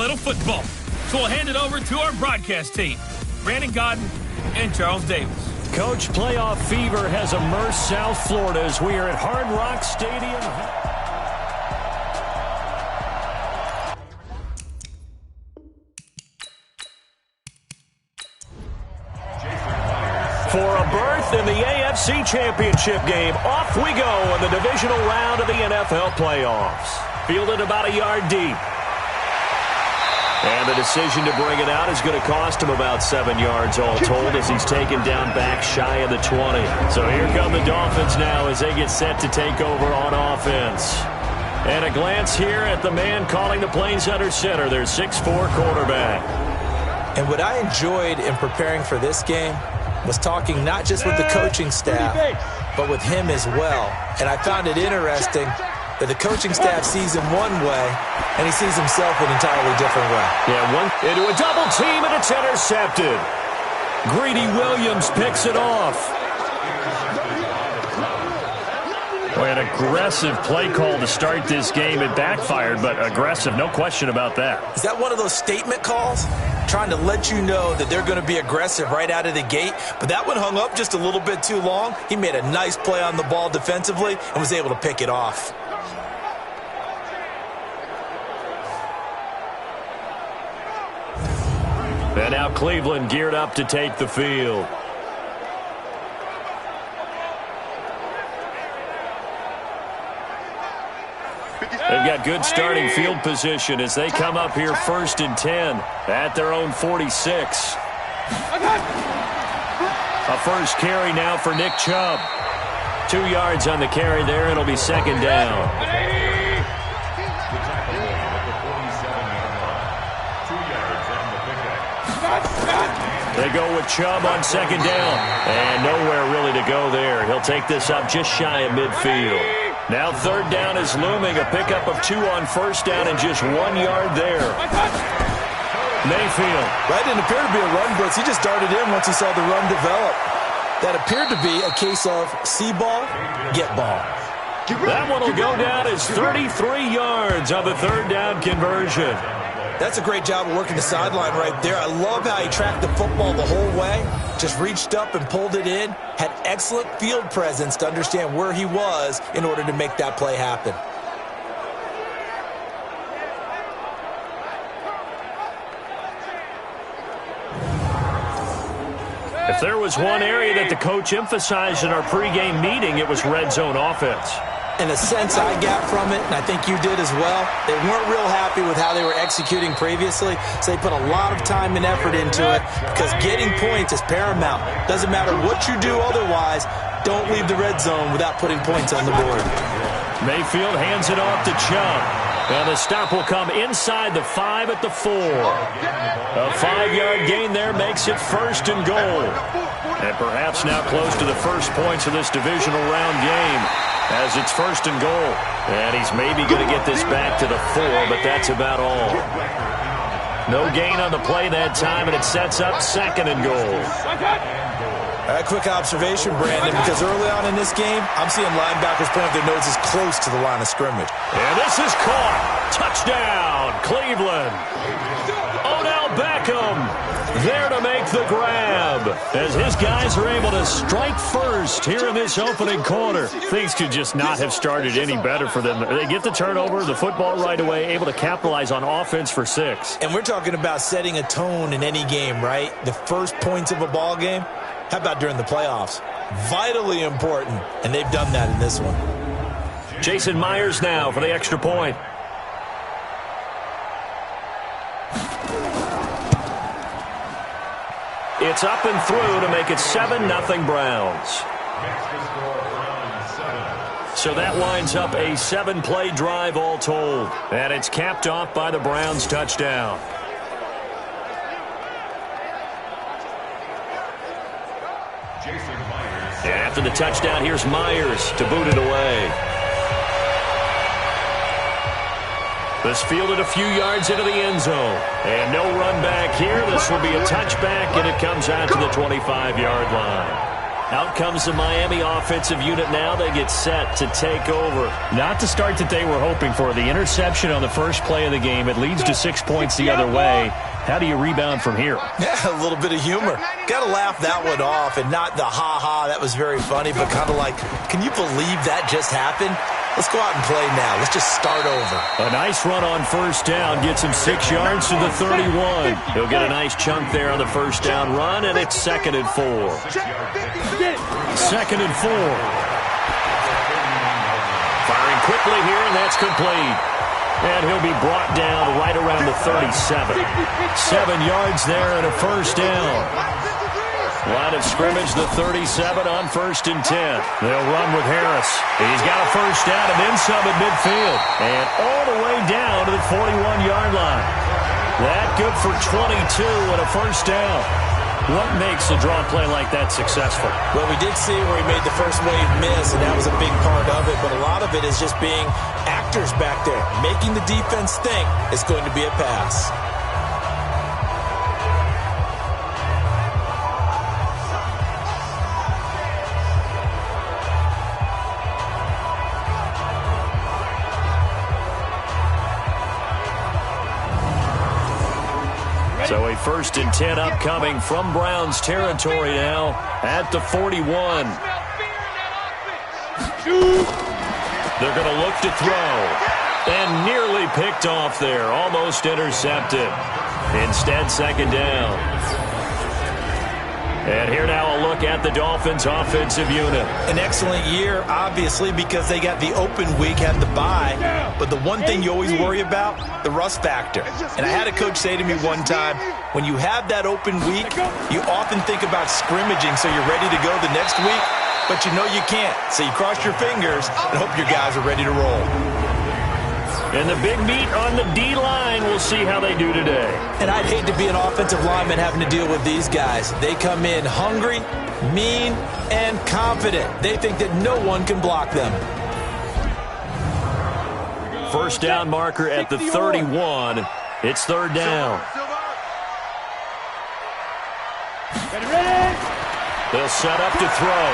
little football. So we'll hand it over to our broadcast team, Brandon Godden and Charles Davis. Coach, playoff fever has immersed South Florida as we are at Hard Rock Stadium. For a berth in the AFC Championship game, off we go in the divisional round of the NFL playoffs. Fielded about a yard deep. And the decision to bring it out is going to cost him about 7 yards all told as he's taken down back shy of the 20. So here come the Dolphins now as they get set to take over on offense. And a glance here at the man calling the plays under center, their 6'4 quarterback. And what I enjoyed in preparing for this game was talking not just with the coaching staff, but with him as well. And I found it interesting that the coaching staff sees him one way, and he sees himself an entirely different way. Yeah, into a double team, and it's intercepted. Greedy Williams picks it off. Boy, an aggressive play call to start this game. It backfired, but aggressive, no question about that. Is that one of those statement calls? Trying to let you know that they're going to be aggressive right out of the gate, but that one hung up just a little bit too long. He made a nice play on the ball defensively and was able to pick it off. And now Cleveland geared up to take the field. They've got good starting field position as they come up here 1st and 10 at their own 46. A first carry now for Nick Chubb. 2 yards on the carry there. It'll be 2nd down. They go with Chubb on 2nd down. And nowhere really to go there. He'll take this up just shy of midfield. Now 3rd down is looming. A pickup of 2 on 1st down and just 1 yard there. Mayfield. That didn't appear to be a run blitz. He just darted in once he saw the run develop. That appeared to be a case of see ball, get ball. That one will go down as 33 yards on the 3rd down conversion. That's a great job of working the sideline right there. I love how he tracked the football the whole way. Just reached up and pulled it in. Had excellent field presence to understand where he was in order to make that play happen. If there was one area that the coach emphasized in our pregame meeting, it was red zone offense. In a sense I got from it, and I think you did as well, they weren't real happy with how they were executing previously, so they put a lot of time and effort into it because getting points is paramount. Doesn't matter what you do otherwise, don't leave the red zone without putting points on the board. Mayfield hands it off to Chubb. Now the stop will come inside the 5 at the 4. A 5-yard gain there makes it 1st and goal. And perhaps now close to the first points of this divisional round game as it's 1st and goal. And he's maybe going to get this back to the 4, but that's about all. No gain on the play that time, and it sets up 2nd and goal. A quick observation, Brandon, because early on in this game, I'm seeing linebackers point their noses close to the line of scrimmage. And this is caught. Touchdown, Cleveland. Odell Beckham there to make the grab as his guys are able to strike first here in this opening quarter. Things could just not have started any better for them. They get the turnover, the football right away, able to capitalize on offense for 6. And we're talking about setting a tone in any game, right? The first points of a ball game. How about during the playoffs? Vitally important, and they've done that in this one. Jason Myers now for the extra point. It's up and through to make it 7-0 Browns. So that winds up a 7-play drive all told. And it's capped off by the Browns touchdown. And after the touchdown, here's Myers to boot it away. This fielded a few yards into the end zone. And no run back here. This will be a touchback, and it comes out to the 25-yard line. Out comes the Miami offensive unit now. They get set to take over. Not the start that they were hoping for. The interception on the first play of the game. It leads to 6 points the other way. How do you rebound from here? Yeah, a little bit of humor. Got to laugh that one off, and not the ha-ha, that was very funny, but kind of like, can you believe that just happened? Let's go out and play now. Let's just start over. A nice run on first down. Gets him 6 yards to the 31. He'll get a nice chunk there on the first down run, and it's 2nd and 4. 2nd and 4. Firing quickly here, and that's complete. And he'll be brought down right around the 37. 7 yards there and a first down. Line of scrimmage, the 37 on 1st and 10. They'll run with Harris. He's got a first down and then some at midfield. And all the way down to the 41-yard line. That good for 22 and a first down. What makes a draw play like that successful? Well, we did see where he made the first wave miss, and that was a big part of it. But a lot of it is just being actors back there, making the defense think it's going to be a pass. So a 1st and 10 upcoming from Browns territory now at the 41. They're going to look to throw. And nearly picked off there. Almost intercepted. Instead, 2nd down. And here now a look at the Dolphins' offensive unit. An excellent year, obviously, because they got the open week, had the bye. But the one thing you always worry about, the rust factor. And I had a coach say to me one time, when you have that open week, you often think about scrimmaging so you're ready to go the next week, but you know you can't. So you cross your fingers and hope your guys are ready to roll. And the big meat on the D-line, we'll see how they do today. And I'd hate to be an offensive lineman having to deal with these guys. They come in hungry, mean, and confident. They think that no one can block them. First down marker at the 31. It's 3rd down. They'll set up to throw.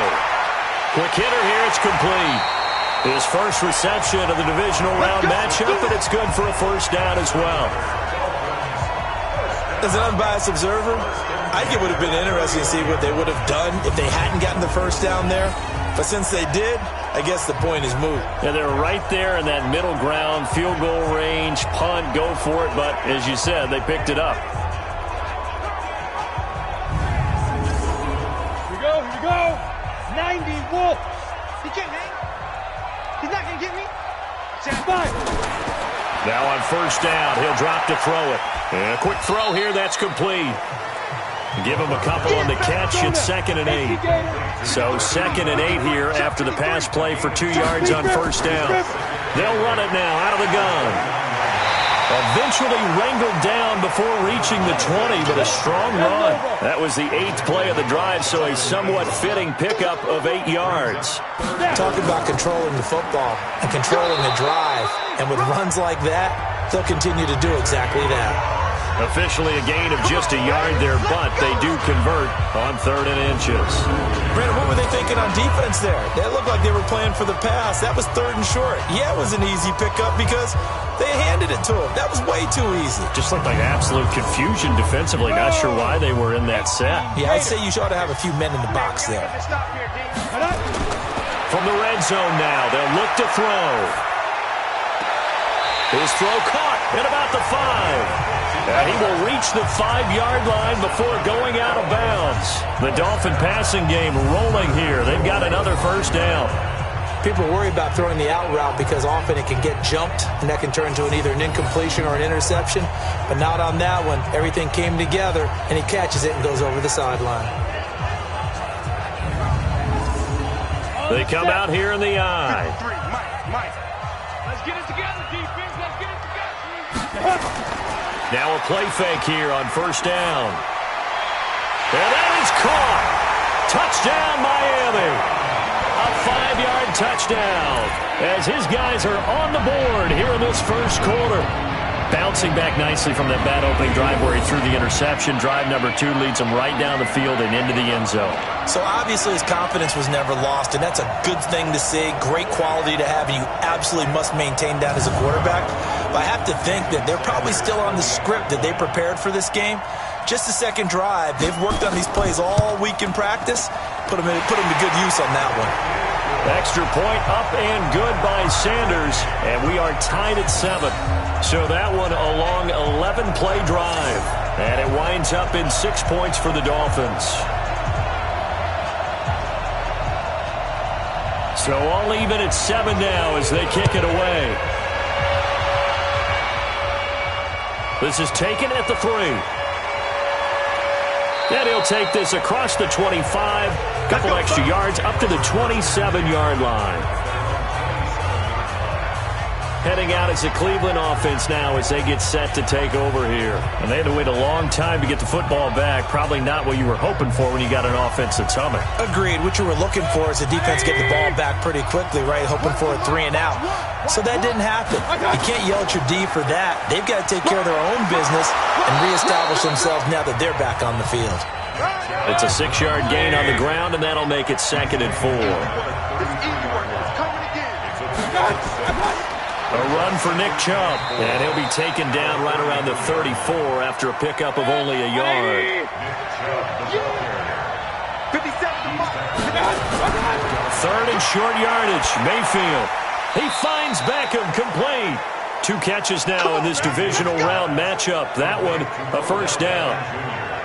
Quick hitter here, it's complete. His first reception of the divisional round matchup, and it's good for a first down as well. As an unbiased observer, I think it would have been interesting to see what they would have done if they hadn't gotten the first down there. But since they did, I guess the point is moot. And they're right there in that middle ground, field goal range, punt, go for it. But as you said, they picked it up. Here we go. 90 Wolf. He can't hang. He's not going to get me. Stand by. Now on first down, he'll drop to throw it. And a quick throw here, that's complete. Give him a couple on the catch. It's 2nd and 8. So 2nd and 8 here after the pass play for 2 yards on first down. They'll run it now out of the gun. Eventually wrangled down before reaching the 20, but a strong run. That was the 8th play of the drive, so a somewhat fitting pickup of 8 yards. Talk about controlling the football and controlling the drive. And with runs like that, they'll continue to do exactly that. Officially a gain of just a yard there, but they do convert on 3rd and inches. Brandon, what were they thinking on defense there? That looked like they were playing for the pass. That was 3rd and short. Yeah, it was an easy pickup because they handed it to him. That was way too easy. Just looked like absolute confusion defensively. Not sure why they were in that set. Yeah, I'd say you ought to have a few men in the box there. From the red zone now, they'll look to throw. His throw caught at about the 5. And he will reach the 5-yard line before going out of bounds. The Dolphin passing game rolling here. They've got another first down. People worry about throwing the out route because often it can get jumped, and that can turn into either an incompletion or an interception. But not on that one. Everything came together, and he catches it and goes over the sideline. They come out here in the eye. Mike. Let's get it together, defense. Let's get it together. Now a play fake here on first down. And that is caught. Touchdown, Miami. A 5-yard touchdown as his guys are on the board here in this first quarter. Bouncing back nicely from that bad opening drive where he threw the interception. Drive number 2 leads him right down the field and into the end zone. So obviously his confidence was never lost, and that's a good thing to see. Great quality to have, and you absolutely must maintain that as a quarterback. But I have to think that they're probably still on the script that they prepared for this game. Just the second drive, they've worked on these plays all week in practice. Put them to good use on that one. Extra point up and good by Sanders, and we are tied at 7. So that one a long 11-play drive, and it winds up in 6 points for the Dolphins. So all even at 7 now as they kick it away. This is taken at the 3. And he'll take this across the 25, couple extra yards up to the 27-yard line. Heading out as a Cleveland offense now as they get set to take over here. And they had to wait a long time to get the football back. Probably not what you were hoping for when you got an offense that's humming. Agreed. What you were looking for is the defense get the ball back pretty quickly, right? Hoping for a 3 and out. So that didn't happen. You can't yell at your D for that. They've got to take care of their own business and reestablish themselves now that they're back on the field. It's a 6-yard gain on the ground, and that'll make it 2nd and 4. A run for Nick Chubb, and he'll be taken down right around the 34 after a pickup of only a yard. 3rd and short yardage. Mayfield. He finds Beckham, complete. 2 catches now in this divisional round matchup. That one, a first down.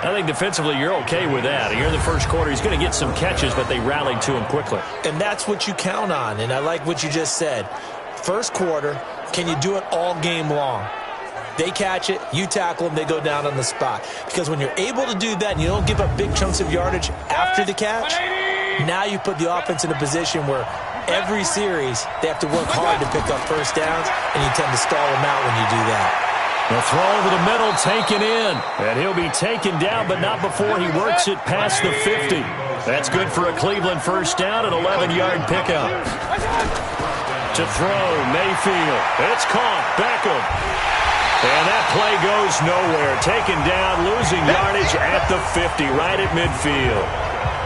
I think defensively you're okay with that. Here in the first quarter, he's going to get some catches, but they rallied to him quickly. And that's what you count on, and I like what you just said. First quarter, can you do it all game long? They catch it, you tackle them, they go down on the spot. Because when you're able to do that and you don't give up big chunks of yardage after the catch, now you put the offense in a position where every series they have to work hard to pick up first downs, and you tend to stall them out when you do that. The throw over the middle taken in, and he'll be taken down, but not before he works it past the 50. That's good for a Cleveland first down, an 11-yard pickup. To throw, Mayfield. It's caught, Beckham. And that play goes nowhere. Taken down, losing yardage at the 50, right at midfield.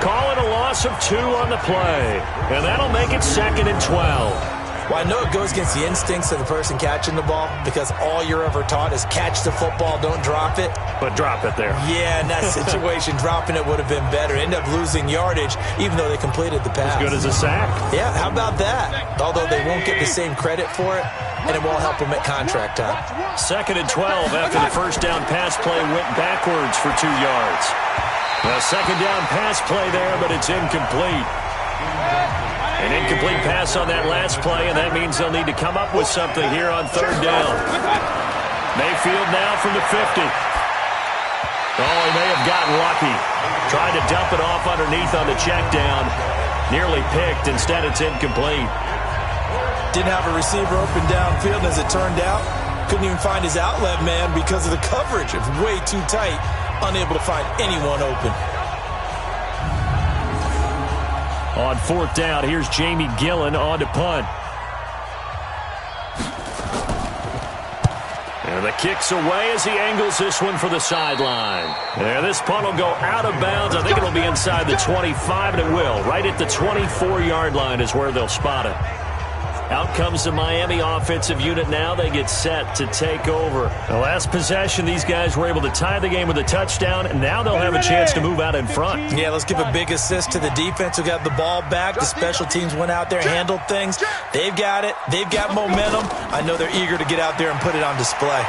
Calling a loss of 2 on the play, and that'll make it 2nd and 12. Well, I know it goes against the instincts of the person catching the ball because all you're ever taught is catch the football, don't drop it. But drop it there. Yeah, in that situation, dropping it would have been better. End up losing yardage, even though they completed the pass. As good as a sack. Yeah, how about that? Although they won't get the same credit for it, and it won't help them at contract time. 2nd and 12 after the first down pass play went backwards for 2 yards. The second down pass play there, but it's incomplete. An incomplete pass on that last play, and that means they'll need to come up with something here on 3rd down. Mayfield now from the 50. Oh, he may have gotten lucky. Tried to dump it off underneath on the check down. Nearly picked. Instead, it's incomplete. Didn't have a receiver open downfield, as it turned out. Couldn't even find his outlet man because of the coverage. It's way too tight. Unable to find anyone open. On 4th down, here's Jamie Gillen on to punt. And the kick's away as he angles this one for the sideline. And this punt will go out of bounds. I think it'll be inside the 25, and it will. Right at the 24-yard line is where they'll spot it. Out comes the Miami offensive unit now. They get set to take over. The last possession, these guys were able to tie the game with a touchdown, and now they'll have a chance to move out in front. Yeah, let's give a big assist to the defense who got the ball back. The special teams went out there, handled things. They've got it. They've got momentum. I know they're eager to get out there and put it on display.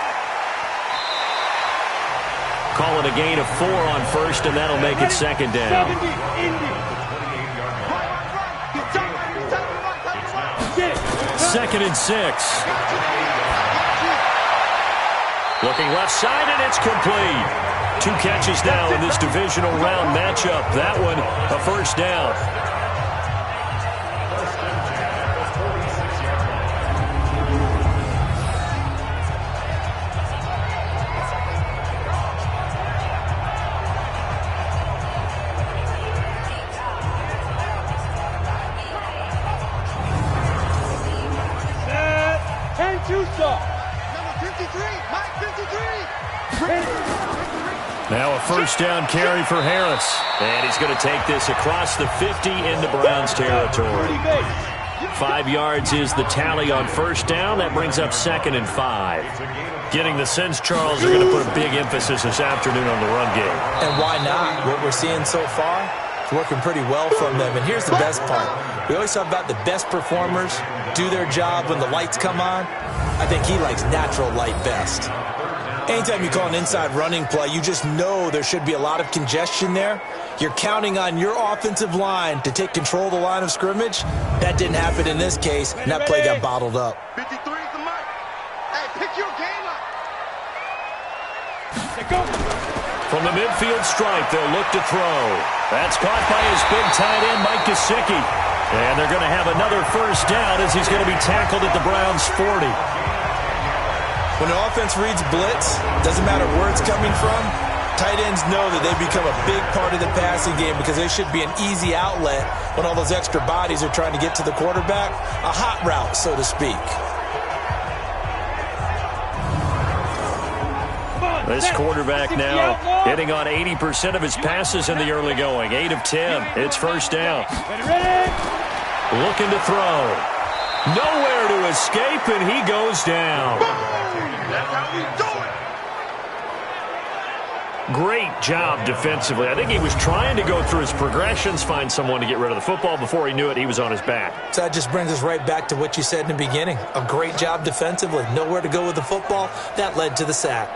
Call it a gain of 4 on 1st, and that'll make it 2nd down. 2nd and 6. Looking left side, and it's complete. 2 catches now in this divisional round matchup. That one, a first down. Number 53, Mike. Now a first down carry for Harris. And he's going to take this across the 50 into Browns territory. 5 yards is the tally on first down. That brings up 2nd and 5. Getting the sense, Charles, they're going to put a big emphasis this afternoon on the run game. And why not? What we're seeing so far is working pretty well from them. And here's the best part. We always talk about the best performers do their job when the lights come on. I think he likes natural light best. Anytime you call an inside running play, you just know there should be a lot of congestion there. You're counting on your offensive line to take control of the line of scrimmage. That didn't happen in this case, and that play got bottled up. 53 is the mic. Hey, pick your game up. Go. From the midfield stripe, they'll look to throw. That's caught by his big tight end, Mike Gesicki. And they're going to have another first down as he's going to be tackled at the Browns' 40. When an offense reads blitz, doesn't matter where it's coming from, tight ends know that they become a big part of the passing game because they should be an easy outlet when all those extra bodies are trying to get to the quarterback. A hot route, so to speak. This quarterback now hitting on 80% of his passes in the early going. 8 of 10. It's first down. Looking to throw. Nowhere to escape, and he goes down. That's how we do it. Great job defensively. I think he was trying to go through his progressions, find someone to get rid of the football. Before he knew it, he was on his back. So that just brings us right back to what you said in the beginning. A great job defensively. Nowhere to go with the football. That led to the sack.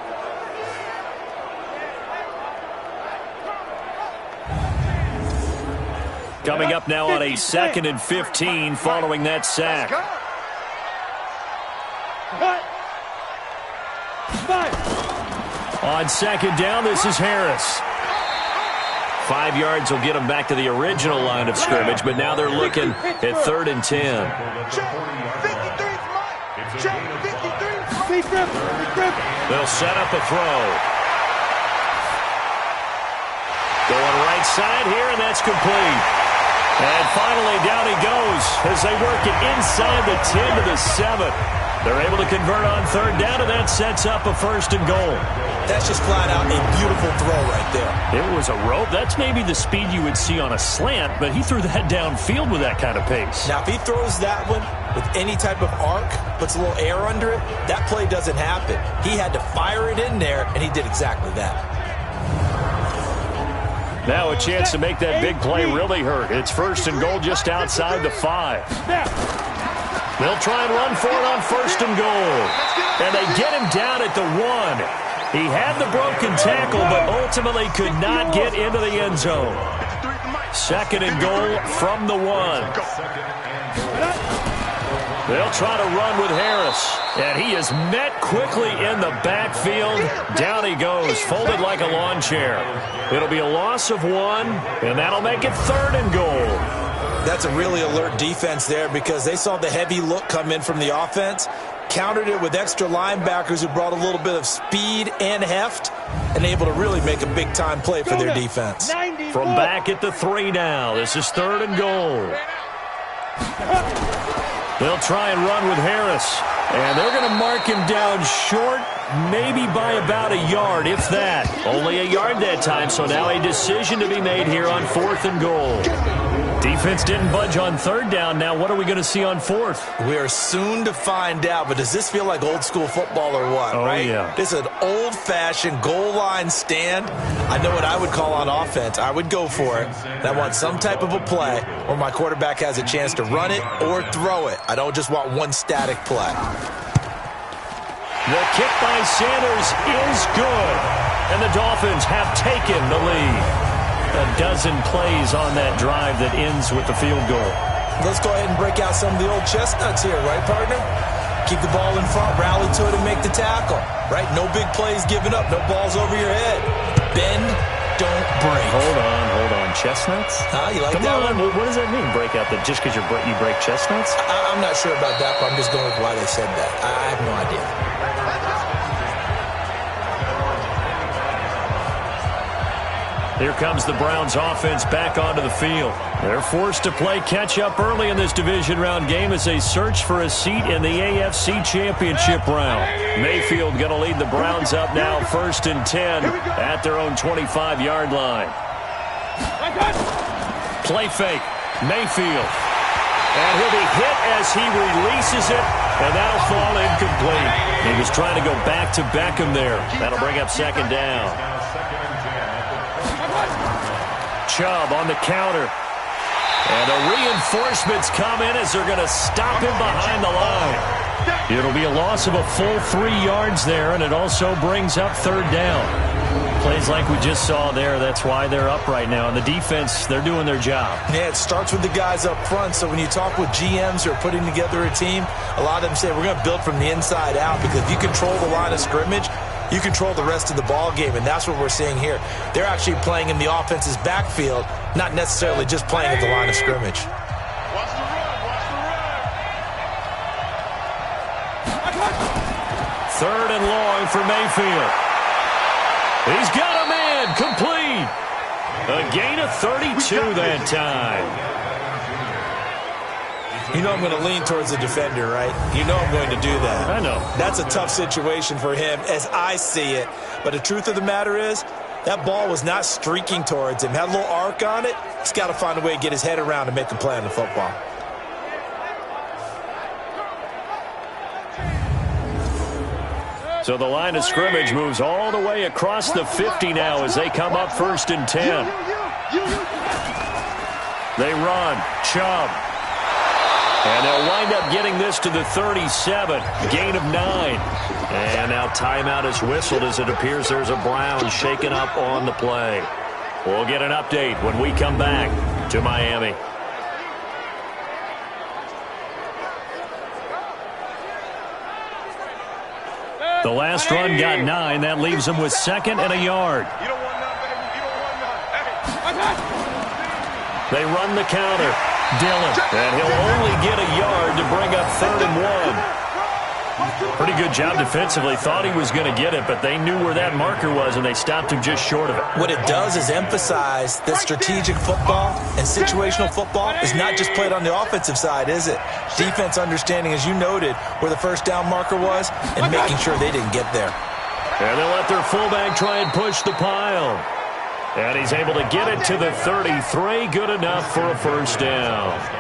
Coming up now on a 2nd and 15 following that sack. On 2nd down, this is Harris. 5 yards will get them back to the original line of scrimmage, but now they're looking at 3rd and 10. They'll set up a throw. Going right side here, and that's complete. And finally, down he goes as they work it inside the 10 to the 7. They're able to convert on 3rd down, and that sets up a 1st and goal. That's just flat out a beautiful throw right there. It was a rope. That's maybe the speed you would see on a slant, but he threw that downfield with that kind of pace. Now, if he throws that one with any type of arc, puts a little air under it, that play doesn't happen. He had to fire it in there, and he did exactly that. Now a chance to make that big play really hurt. It's 1st and goal just outside the 5. They'll try and run for it on 1st and goal. And they get him down at the 1. He had the broken tackle, but ultimately could not get into the end zone. 2nd and goal from the 1. They'll try to run with Harris. And he is met quickly in the backfield. Down he goes, folded like a lawn chair. It'll be a loss of 1, and that'll make it 3rd and goal. That's a really alert defense there because they saw the heavy look come in from the offense, countered it with extra linebackers who brought a little bit of speed and heft, and able to really make a big-time play for their defense. From back at the 3 now, this is 3rd and goal. They'll try and run with Harris, and they're going to mark him down short, maybe by about a yard, if that. Only a yard that time, so now a decision to be made here on 4th and goal. Defense didn't budge on 3rd down. Now what are we going to see on 4th? We are soon to find out, but does this feel like old school football or what, right? Yeah. This is an old-fashioned goal line stand. I know what I would call on offense. I would go for it. And I want some type of a play where my quarterback has a chance to run it or throw it. I don't just want one static play. The kick by Sanders is good, and the Dolphins have taken the lead. A dozen plays on that drive that ends with the field goal. Let's go ahead and break out some of the old chestnuts here, right, partner? Keep the ball in front, rally to it, and make the tackle, right? No big plays given up, no balls over your head. Bend, don't break. Hold on. Chestnuts? You like Come that on. one? What does that mean, break out? That just because you break chestnuts? I'm not sure about that, but I'm just going with why they said that. I have no idea. Here comes the Browns offense back onto the field. They're forced to play catch-up early in this division round game as they search for a seat in the AFC Championship round. Mayfield going to lead the Browns up now 1st and 10 at their own 25-yard line. Play fake. Mayfield. And he'll be hit as he releases it, and that'll fall incomplete. He was trying to go back to Beckham there. That'll bring up 2nd down. Chubb on the counter. And the reinforcements come in as they're going to stop him behind the line. It'll be a loss of a full 3 yards there, and it also brings up 3rd down. Plays like we just saw there. That's why they're up right now. And the defense, they're doing their job. Yeah, it starts with the guys up front. So when you talk with GMs who are putting together a team, a lot of them say we're going to build from the inside out, because if you control the line of scrimmage, you control the rest of the ball game, and that's what we're seeing here. They're actually playing in the offense's backfield, not necessarily just playing at the line of scrimmage. Third and long for Mayfield. He's got a man, complete. A gain of 32 that time. You know I'm going to lean towards the defender, right? You know I'm going to do that. I know. That's a tough situation for him as I see it. But the truth of the matter is, that ball was not streaking towards him. Had a little arc on it. He's got to find a way to get his head around and make a play on the football. So the line of scrimmage moves all the way across the 50 now as they come up 1st and 10. They run. Chubb. And they'll wind up getting this to the 37. Gain of 9. And now timeout is whistled as it appears there's a Brown shaken up on the play. We'll get an update when we come back to Miami. The last run got 9. That leaves them with 2nd and a yard. They run the counter. Dillon. And he'll only get a yard to bring up 3rd and 1. Pretty good job defensively. Thought he was going to get it, but they knew where that marker was, and they stopped him just short of it. What it does is emphasize that strategic football and situational football is not just played on the offensive side, is it? Defense understanding, as you noted, where the 1st down marker was and making sure they didn't get there. And they'll let their fullback try and push the pile. And he's able to get it to the 33. Good enough for a 1st down.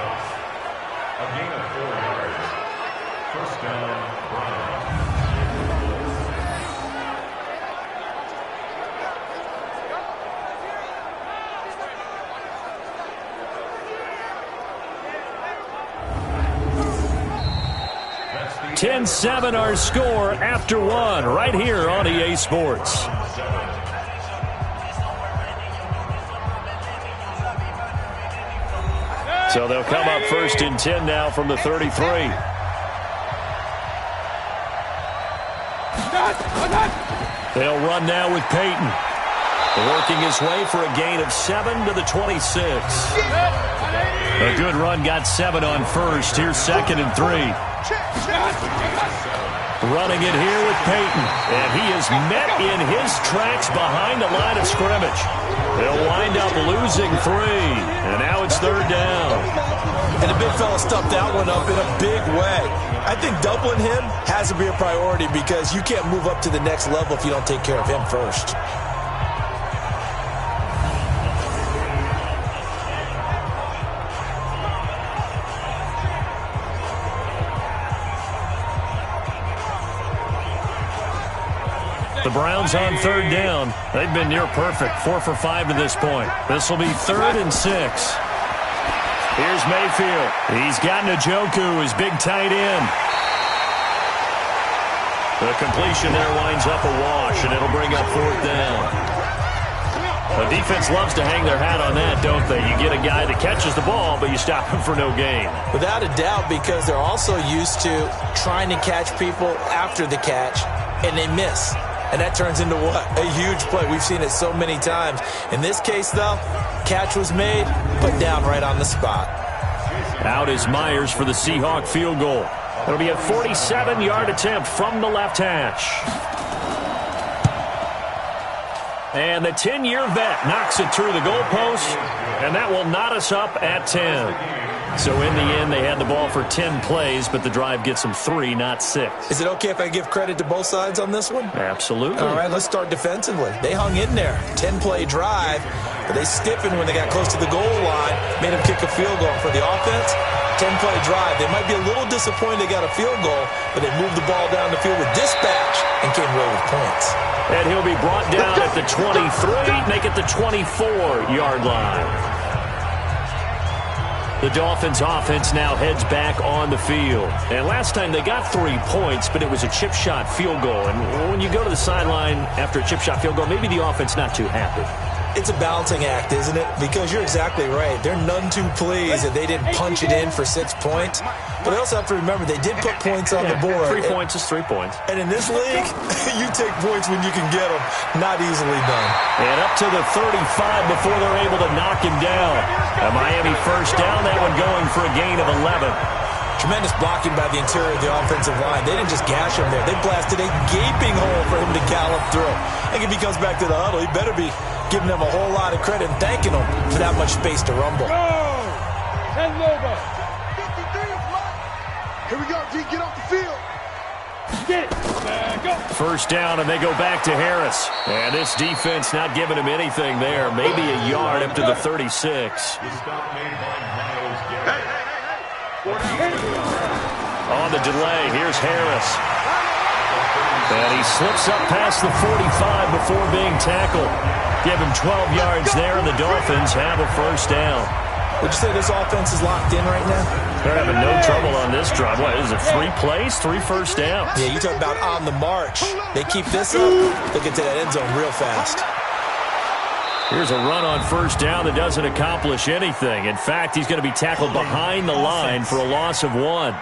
Ten 10-7 our score after 1 right here on EA Sports. So they'll come up 1st and 10 now from the 33. They'll run now with Peyton. Working his way for a gain of 7 to the 26. A good run, got 7 on 1st. Here's 2nd and 3. Running it here with Peyton. And he is met in his tracks behind the line of scrimmage. They'll wind up losing 3. And now it's 3rd down. And the big fella stuffed that one up in a big way. I think doubling him has to be a priority, because you can't move up to the next level if you don't take care of him first. The Browns on 3rd down. They've been near perfect. 4 for 5 to this point. This will be 3rd and 6. Here's Mayfield. He's got Njoku, his big tight end. The completion there winds up a wash, and it'll bring up 4th down. The defense loves to hang their hat on that, don't they? You get a guy that catches the ball, but you stop him for no gain. Without a doubt, because they're also used to trying to catch people after the catch, and they miss. And that turns into what? A huge play. We've seen it so many times. In this case, though, catch was made, put down right on the spot. Out is Myers for the Seahawk field goal. It'll be a 47-yard attempt from the left hash. And the 10-year vet knocks it through the goalpost, and that will knot us up at 10. So in the end, they had the ball for 10 plays, but the drive gets them 3, not 6. Is it okay if I give credit to both sides on this one? Absolutely. All right, let's start defensively. They hung in there. 10-play drive, but they stiffened when they got close to the goal line, made them kick a field goal. For the offense, 10-play drive. They might be a little disappointed they got a field goal, but they moved the ball down the field with dispatch and came away with points. And he'll be brought down at the 23, make it the 24-yard line. The Dolphins' offense now heads back on the field. And last time they got 3 points, but it was a chip shot field goal. And when you go to the sideline after a chip shot field goal, maybe the offense not too happy. It's a balancing act, isn't it? Because you're exactly right. They're none too pleased that they didn't punch it in for 6 points. But they also have to remember they did put points on the board. 3 points is 3 points. And in this league, you take points when you can get them. Not easily done. And up to the 35 before they're able to knock him down. A Miami first down, that one going for a gain of 11. Tremendous blocking by the interior of the offensive line. They didn't just gash him there. They blasted a gaping hole for him to gallop through. And if he comes back to the huddle, he better be giving them a whole lot of credit and thanking them for that much space to rumble. Go! And Lobo. 53 is mine. Here we go, G. Get off the field. Get it. Go. First down, and they go back to Harris. And this defense not giving him anything there. Maybe a yard up to the 36. On the delay, here's Harris. And he slips up past the 45 before being tackled. Give him 12 yards there, and the Dolphins have a first down. Would you say this offense is locked in right now? They're having no trouble on this drive. What, is it 3 plays, 3 first downs? Yeah, you talk about on the march. They keep this up, they'll get to that end zone real fast. Here's a run on first down that doesn't accomplish anything. In fact, he's going to be tackled behind the line for a loss of 1.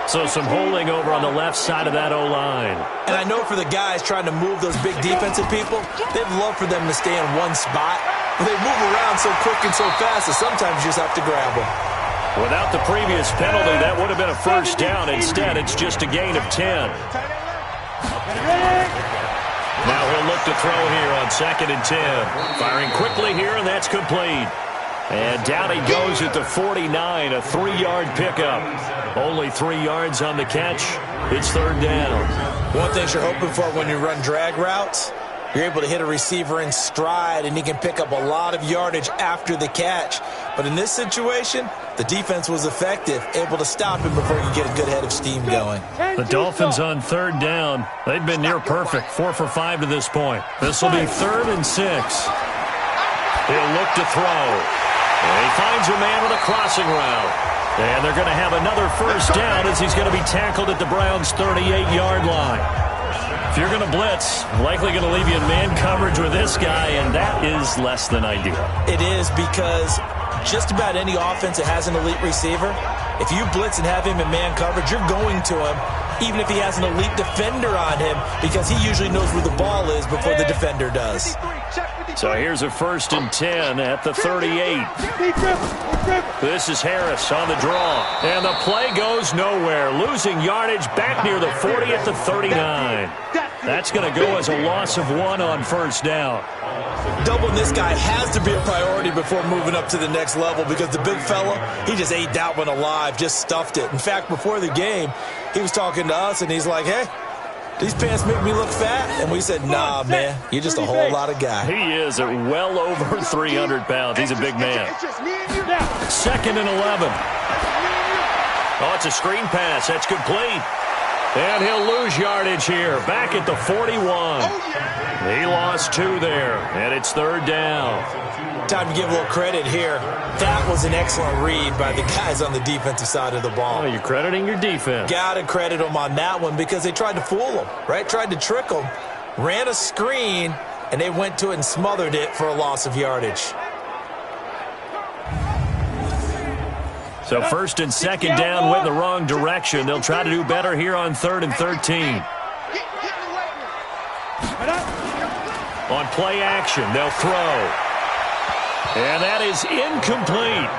So some holding over on the left side of that O-line. And I know for the guys trying to move those big defensive people, they'd love for them to stay in one spot. But they move around so quick and so fast that sometimes you just have to grab them. Without the previous penalty, that would have been a first down. Instead, it's just a gain of 10. Now he'll look to throw here on 2nd and 10. Firing quickly here, and that's complete. And down he goes at the 49, a 3-yard pickup. Only 3 yards on the catch. It's 3rd down. One thing you're hoping for when you run drag routes, you're able to hit a receiver in stride, and he can pick up a lot of yardage after the catch. But in this situation, the defense was effective, able to stop him before he could get a good head of steam going. The Dolphins on 3rd down. They've been near perfect, 4 for 5 to this point. This will be 3rd and 6. He'll look to throw. And he finds a man with a crossing route. And they're going to have another first down as he's going to be tackled at the Browns' 38-yard line. If you're going to blitz, likely going to leave you in man coverage with this guy, and that is less than ideal. It is, because just about any offense that has an elite receiver, if you blitz and have him in man coverage, you're going to him, even if he has an elite defender on him, because he usually knows where the ball is before the defender does. So here's a 1st and 10 at the 38. This is Harris on the draw. And the play goes nowhere. Losing yardage back near the 40 at the 39. That's going to go as a loss of 1 on first down. Doubling this guy has to be a priority before moving up to the next level, because the big fella, he just ate that one alive, just stuffed it. In fact, before the game, he was talking to us, and he's like, hey, these pants make me look fat? And we said, nah, man, you're just a whole lot of guy. He is at well over 300 pounds. He's a big man. 2nd and 11. Oh, it's a screen pass. That's complete. And he'll lose yardage here. Back at the 41. He lost 2 there. And it's 3rd down. Time to give a little credit here. That was an excellent read by the guys on the defensive side of the ball. Oh, you're crediting your defense. Gotta credit them on that one, because they tried to fool them, right? Tried to trick them. Ran a screen, and they went to it and smothered it for a loss of yardage. So 1st and 2nd down went the wrong direction. They'll try to do better here on 3rd and 13. On play action, they'll throw. And that is incomplete.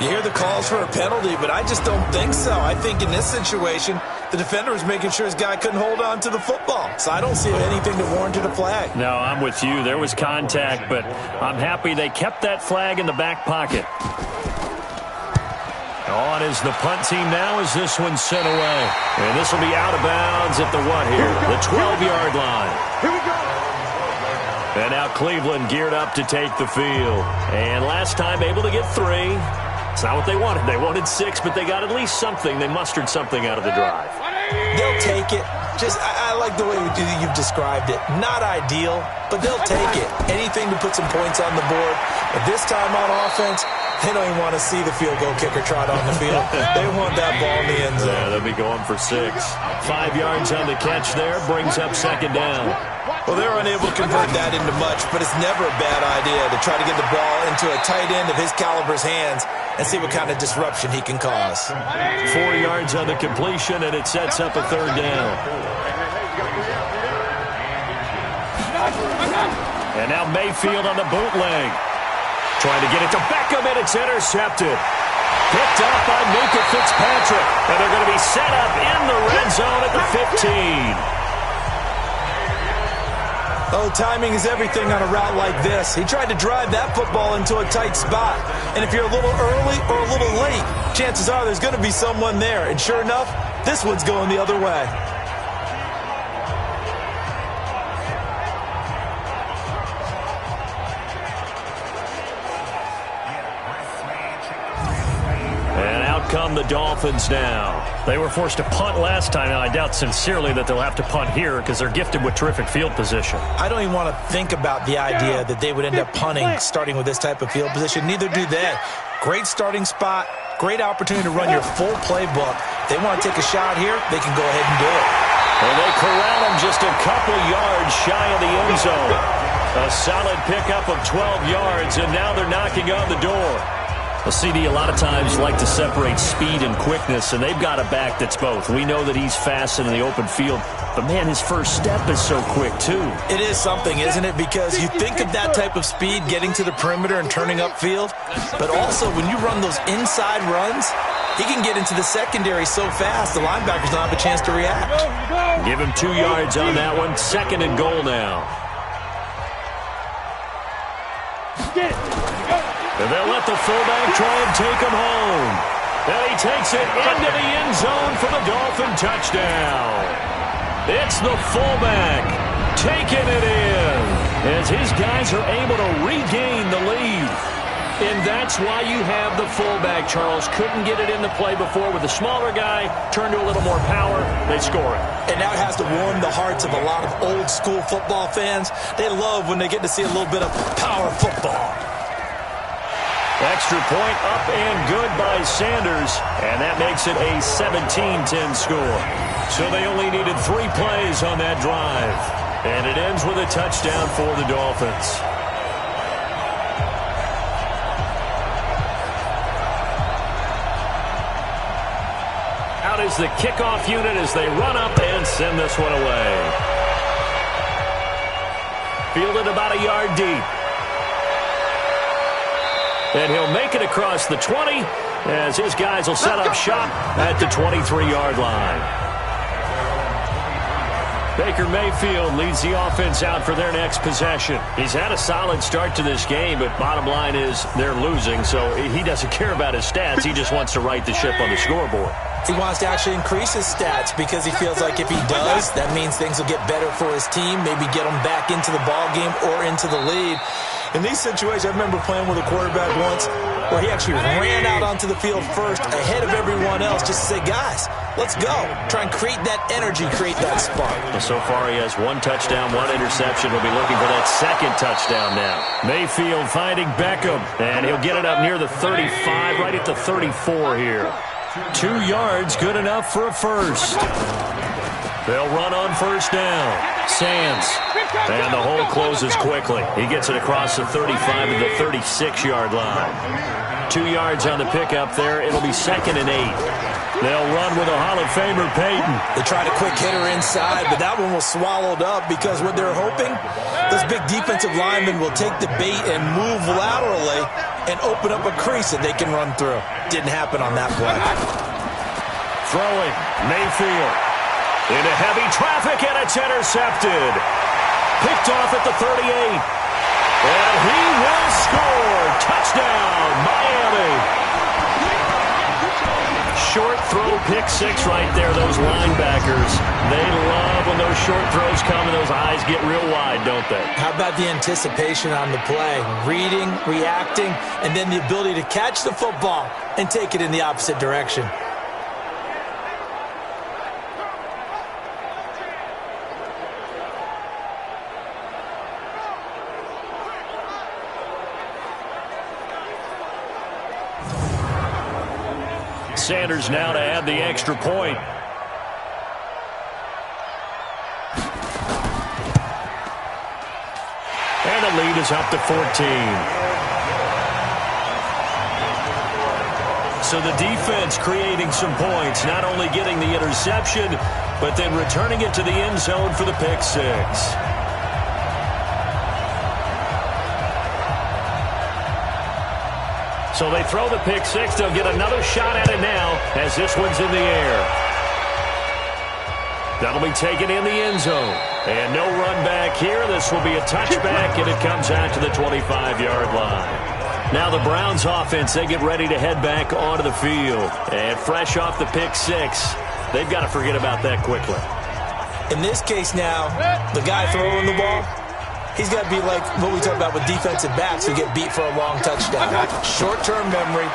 You hear the calls for a penalty, but I just don't think so. I think in this situation, the defender was making sure his guy couldn't hold on to the football. So I don't see anything that warranted a flag. No, I'm with you. There was contact, but I'm happy they kept that flag in the back pocket. On is the punt team now as this one's sent away. And this will be out of bounds at the what here? The 12-yard line. Here we go. And now Cleveland geared up to take the field. And last time able to get 3. It's not what they wanted. They wanted 6, but they got at least something. They mustered something out of the drive. They'll take it. I like the way you've described it. Not ideal, but they'll take it. Anything to put some points on the board. But this time on offense, they don't even want to see the field goal kicker trot on the field. They want that ball in the end zone. Yeah, they'll be going for 6. 5 yards on the catch there. Brings up second down. Well, they're unable to convert that into much, but it's never a bad idea to try to get the ball into a tight end of his caliber's hands and see what kind of disruption he can cause. 4 yards on the completion, and it sets up a third down. And now Mayfield on the bootleg. Trying to get it to Beckham, and it's intercepted. Picked up by Minka Fitzpatrick. And they're going to be set up in the red zone at the 15. Oh, timing is everything on a route like this. He tried to drive that football into a tight spot. And if you're a little early or a little late, chances are there's going to be someone there. And sure enough, this one's going the other way. Come the Dolphins now. They were forced to punt last time, and I doubt sincerely that they'll have to punt here because they're gifted with terrific field position. I don't even want to think about the idea that they would end up punting starting with this type of field position. Neither do they. Great starting spot, great opportunity to run your full playbook. If they want to take a shot here, they can go ahead and do it. And they corral him just a couple yards shy of the end zone. A solid pickup of 12 yards, and now they're knocking on the door. Well, CD, a lot of times like to separate speed and quickness, and they've got a back that's both. We know that he's fast in the open field, but, man, his first step is so quick, too. It is something, isn't it? Because you think of that type of speed getting to the perimeter and turning upfield, but also when you run those inside runs, he can get into the secondary so fast the linebackers don't have a chance to react. Give him 2 yards on that one. 2nd and goal now. And they'll let the fullback try and take him home. And he takes it into the end zone for the Dolphin touchdown. It's the fullback taking it in as his guys are able to regain the lead. And that's why you have the fullback, Charles. Couldn't get it in the play before with the smaller guy. Turned to a little more power. They score it. And now it has to warm the hearts of a lot of old-school football fans. They love when they get to see a little bit of power football. Extra point up and good by Sanders, and that makes it a 17-10 score. So they only needed 3 plays on that drive, and it ends with a touchdown for the Dolphins. Out is the kickoff unit as they run up and send this one away. Fielded about a yard deep. And he'll make it across the 20 as his guys will set up shop at the 23-yard line. Baker Mayfield leads the offense out for their next possession. He's had a solid start to this game, but bottom line is they're losing, so he doesn't care about his stats. He just wants to right the ship on the scoreboard. He wants to actually increase his stats because he feels like if he does, that means things will get better for his team, maybe get them back into the ball game or into the lead. In these situations, I remember playing with a quarterback once where he actually ran out onto the field first ahead of everyone else just to say, guys, let's go. Try and create that energy, create that spark. Well, so far he has 1 touchdown, 1 interception. He'll be looking for that 2nd touchdown now. Mayfield finding Beckham, and he'll get it up near the 35, right at the 34 here. 2 yards, good enough for a first. They'll run on first down. Sands. And the hole closes quickly. He gets it across the 35 to the 36-yard line. 2 yards on the pickup there. It'll be 2nd and 8. They'll run with a Hall of Famer, Peyton. They tried a quick hitter inside, but that one was swallowed up because what they're hoping, those big defensive linemen will take the bait and move laterally and open up a crease that they can run through. Didn't happen on that play. Throwing, Mayfield. Into heavy traffic, and it's intercepted. Picked off at the 38. And he will score. Touchdown, Miami. Short throw, pick six right there, those linebackers. They love when those short throws come and those eyes get real wide, don't they? How about the anticipation on the play? Reading, reacting, and then the ability to catch the football and take it in the opposite direction. Sanders now to add the extra point. And the lead is up to 14. So the defense creating some points, not only getting the interception, but then returning it to the end zone for the pick six. So they throw the pick six. They'll get another shot at it now as this one's in the air. That'll be taken in the end zone. And no run back here. This will be a touchback, and it comes out to the 25-yard line. Now the Browns offense, they get ready to head back onto the field. And fresh off the pick six, they've got to forget about that quickly. In this case now, the guy throwing the ball, he's got to be like what we talk about with defensive backs who get beat for a long touchdown. Short-term memory,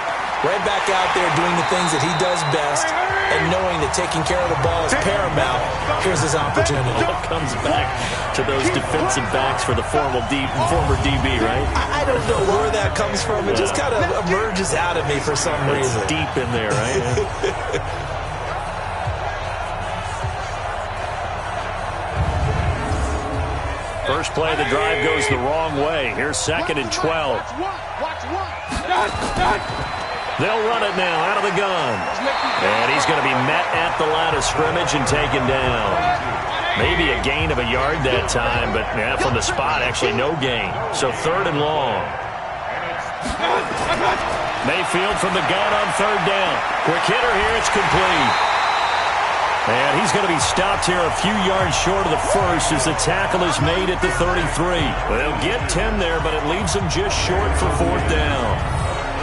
right back out there doing the things that he does best, and knowing that taking care of the ball is paramount. Here's his opportunity. It comes back to those defensive backs for the former DB, right? I don't know where that comes from. It just kind of emerges out of me for some reason. It's deep in there, right? First play of the drive goes the wrong way. Here's 2nd and 12. They'll run it now out of the gun. And he's going to be met at the line of scrimmage and taken down. Maybe a gain of a yard that time, but from the spot, actually no gain. So 3rd and long. Mayfield from the gun on 3rd down. Quick hitter here, it's complete. And he's going to be stopped here a few yards short of the first as the tackle is made at the 33. They'll get 10 there, but it leaves them just short for 4th down.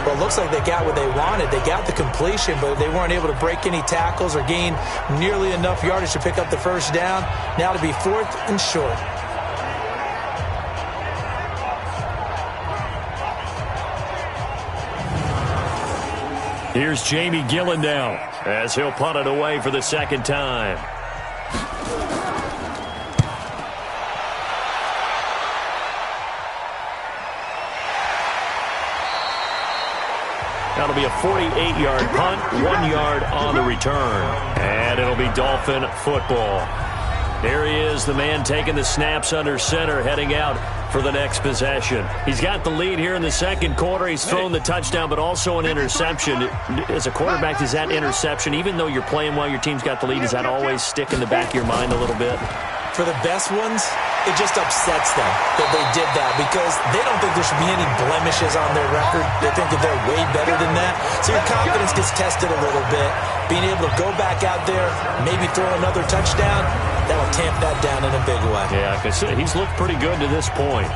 Well, it looks like they got what they wanted. They got the completion, but they weren't able to break any tackles or gain nearly enough yardage to pick up the first down. Now to be 4th and short. Here's Jamie Gillen now as he'll punt it away for the 2nd time. That'll be a 48-yard punt, 1 yard on the return. And it'll be Dolphin football. There he is, the man taking the snaps under center, heading out for the next possession. He's got the lead here in the 2nd quarter. He's thrown the touchdown, but also an interception. As a quarterback, does that interception, even though you're playing well, your team's got the lead, does that always stick in the back of your mind a little bit? For the best ones, it just upsets them that they did that because they don't think there should be any blemishes on their record. They think that they're way better than that. So your confidence gets tested a little bit. Being able to go back out there, maybe throw another touchdown, that'll tamp that down in a big way. Yeah, because he's looked pretty good to this point.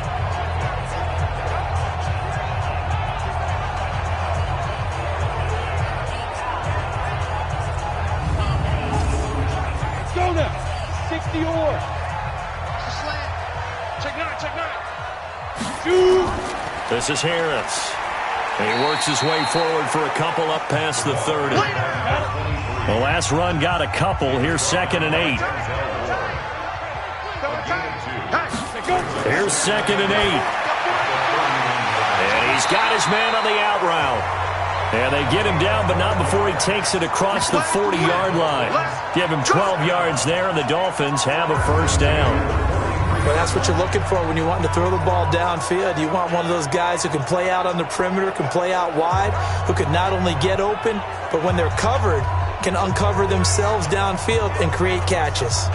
Go now. 60 or. Check nine. Shoot. This is Harris. And he works his way forward for a couple up past the 30. The last run got a couple. Here's 2nd and 8. Here's 2nd and 8. And he's got his man on the out route. And they get him down, but not before he takes it across the 40-yard line. Give him 12 yards there, and the Dolphins have a first down. Well, that's what you're looking for when you want to throw the ball downfield. You want one of those guys who can play out on the perimeter, can play out wide, who can not only get open, but when they're covered, can uncover themselves downfield and create catches.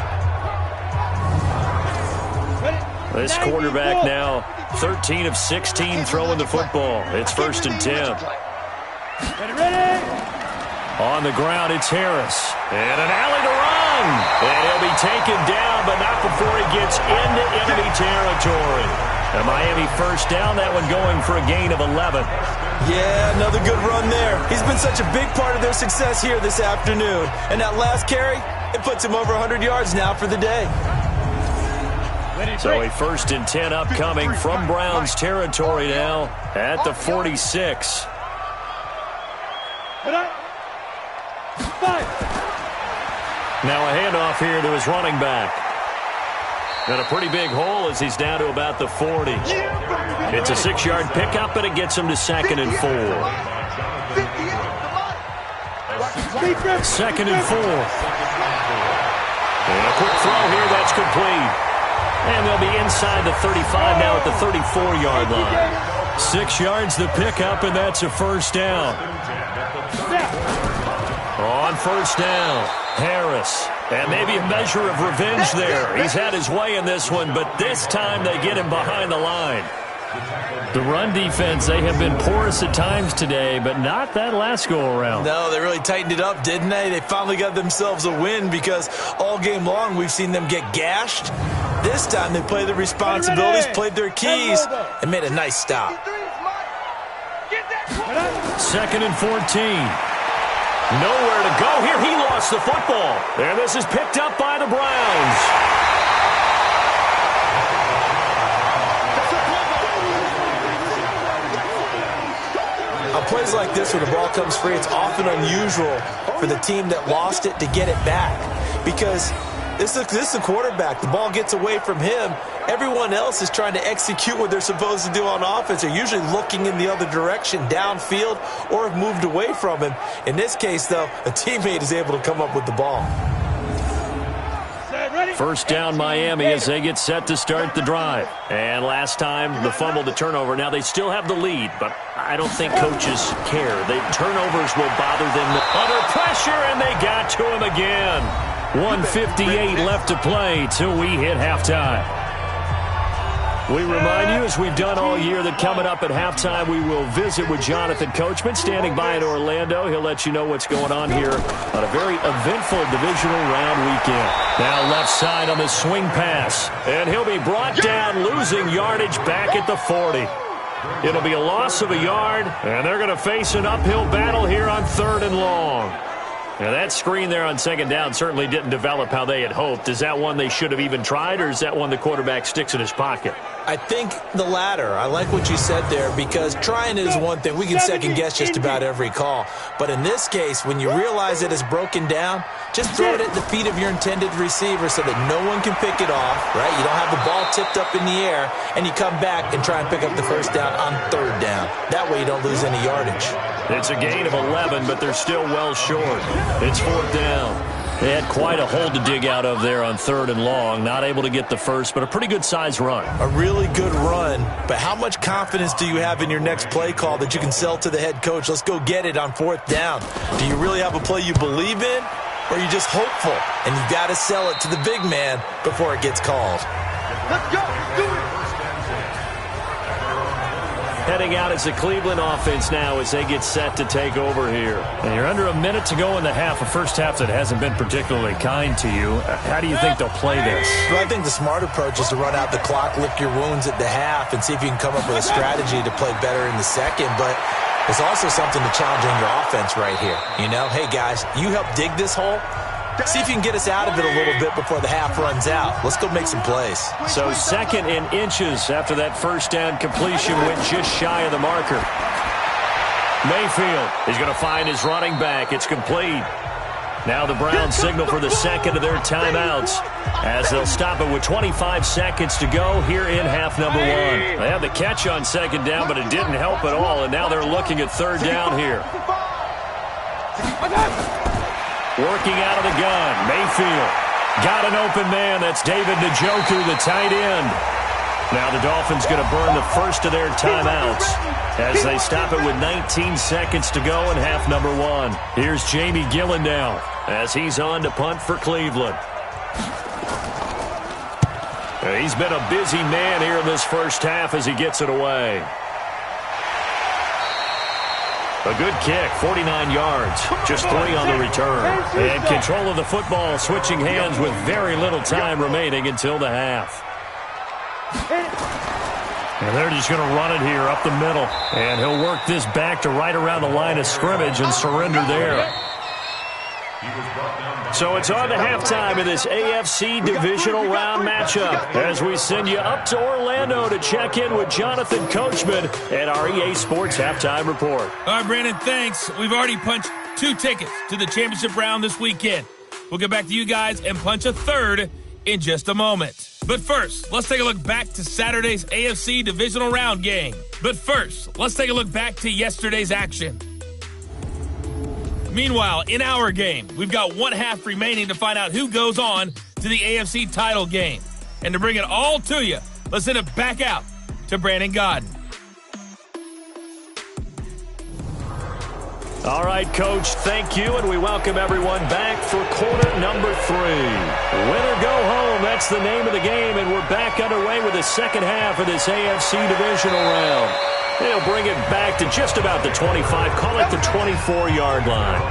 This quarterback now 13 of 16 throwing the football. It's 1st and 10. On the ground, it's Harris. And an alley to run. And he'll be taken down, but not before he gets into enemy territory. A Miami 1st down, that one going for a gain of 11. Yeah, another good run there. He's been such a big part of their success here this afternoon. And that last carry, it puts him over 100 yards now for the day. So a 1st and 10 upcoming from Browns territory now at the 46. Now a handoff here to his running back. Got a pretty big hole as he's down to about the 40. It's a 6-yard pickup, and it gets him to 2nd and 4. 2nd and 4. And a quick throw here, that's complete. And they'll be inside the 35 now at the 34-yard line. 6 yards the pickup, and that's a 1st down. On 1st down, Harris. And maybe a measure of revenge there. He's had his way in this one, but this time they get him behind the line. The run defense, they have been porous at times today, but not that last go-around. No, they really tightened it up, didn't they? They finally got themselves a win because all game long we've seen them get gashed. This time they played their responsibilities, played their keys, and made a nice stop. 2nd and 14. Nowhere to go here. He lost the football. And this is picked up by the Browns. On plays like this where the ball comes free, it's often unusual for the team that lost it to get it back. Because this is a quarterback. The ball gets away from him. Everyone else is trying to execute what they're supposed to do on offense. They're usually looking in the other direction, downfield, or have moved away from him. In this case, though, a teammate is able to come up with the ball. 1st down Miami as they get set to start the drive. And last time, the fumble, the turnover. Now they still have the lead, but I don't think coaches care. The turnovers will bother them under pressure, and they got to him again. 1:58 left to play till we hit halftime. We remind you, as we've done all year, that coming up at halftime, we will visit with Jonathan Coachman, standing by in Orlando. He'll let you know what's going on here on a very eventful divisional round weekend. Now left side on the swing pass, and he'll be brought down, losing yardage back at the 40. It'll be a loss of a yard, and they're going to face an uphill battle here on 3rd and long. Now, that screen there on 2nd down certainly didn't develop how they had hoped. Is that one they should have even tried, or is that one the quarterback sticks in his pocket? I think the latter. I like what you said there, because trying it is one thing. We can second-guess just about every call. But in this case, when you realize it is broken down, just throw it at the feet of your intended receiver so that no one can pick it off, right? You don't have the ball tipped up in the air, and you come back and try and pick up the 1st down on 3rd down. That way you don't lose any yardage. It's a gain of 11, but they're still well short. It's 4th down. They had quite a hole to dig out of there on 3rd and long. Not able to get the first, but a pretty good-sized run. A really good run, but how much confidence do you have in your next play call that you can sell to the head coach? Let's go get it on 4th down. Do you really have a play you believe in, or are you just hopeful? And you got to sell it to the big man before it gets called. Let's go. Do it. Heading out as the Cleveland offense now as they get set to take over here. And you're under a minute to go in the half, a first half that hasn't been particularly kind to you. How do you think they'll play this? Well, I think the smart approach is to run out the clock, lick your wounds at the half, and see if you can come up with a strategy to play better in the second. But there's also something to challenge in your offense right here. You know, hey, guys, you help dig this hole. See if you can get us out of it a little bit before the half runs out. Let's go make some plays. So 2nd and inches after that 1st down completion went just shy of the marker. Mayfield is going to find his running back. It's complete. Now the Browns signal for the 2nd of their timeouts as they'll stop it with 25 seconds to go here in half number 1. They had the catch on 2nd down, but it didn't help at all, and now they're looking at 3rd down here. Working out of the gun, Mayfield got an open man. That's David Njoku, the tight end. Now the Dolphins going to burn the first of their timeouts as they stop it with 19 seconds to go in half number 1. Here's Jamie Gillen now as he's on to punt for Cleveland. He's been a busy man here in this first half as he gets it away. A good kick, 49 yards, just 3 on the return. And control of the football, switching hands with very little time remaining until the half. And they're just going to run it here up the middle. And he'll work this back to right around the line of scrimmage and surrender there. So it's on to halftime in this AFC divisional round matchup as we send you up to Orlando to check in with Jonathan Coachman at our EA Sports Halftime Report. All right, Brandon, thanks. We've already punched 2 tickets to the championship round this weekend. We'll get back to you guys and punch a third in just a moment. But first, let's take a look back to Saturday's AFC divisional round game. But first, let's take a look back to yesterday's action. Meanwhile, in our game, we've got 1 half remaining to find out who goes on to the AFC title game. And to bring it all to you, let's send it back out to Brandon Godden. All right, Coach, thank you, and we welcome everyone back for quarter number 3. Win or go home, that's the name of the game, and we're back underway with the second half of this AFC divisional round. They'll bring it back to just about the 25, call it the 24-yard line.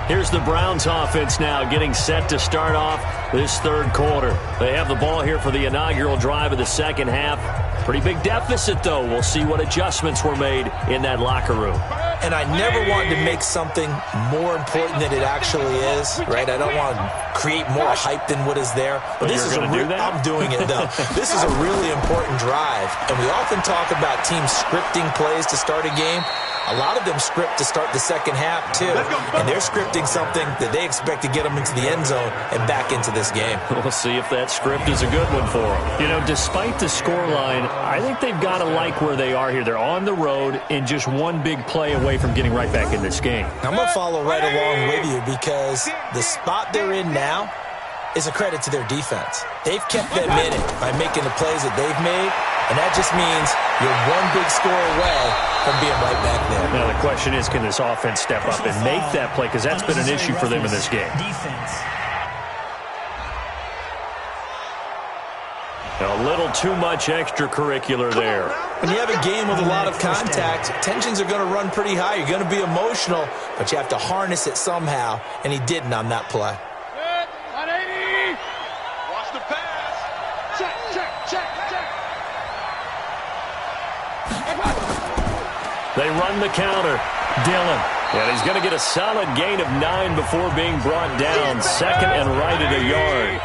Here's the Browns offense now getting set to start off this third quarter. They have the ball here for the inaugural drive of the second half. Pretty big deficit, though. We'll see what adjustments were made in that locker room. And I never wanted to make something more important than it actually is, right? I don't want to create more hype than what is there. But this is I'm doing it, though. This is a really important drive. And we often talk about teams scripting plays to start a game. A lot of them script to start the second half, too. And they're scripting something that they expect to get them into the end zone and back into this game. We'll see if that script is a good one for them. You know, despite the scoreline, I think they've got to like where they are here. They're on the road and just one big play away from getting right back in this game. I'm going to follow right along with you because the spot they're in now is a credit to their defense. They've kept them in it by making the plays that they've made, and that just means you're one big score away from being right back there. Now the question is, can this offense step up and make that play? Because that's been an issue for them in this game. A little too much extracurricular there. When you have a game with a lot of contact, tensions are going to run pretty high. You're going to be emotional, but you have to harness it somehow, and he didn't on that play. Watch the pass. Check. They run the counter. Dillon. And he's going to get a solid gain of 9 before being brought down. Second and right at a yard.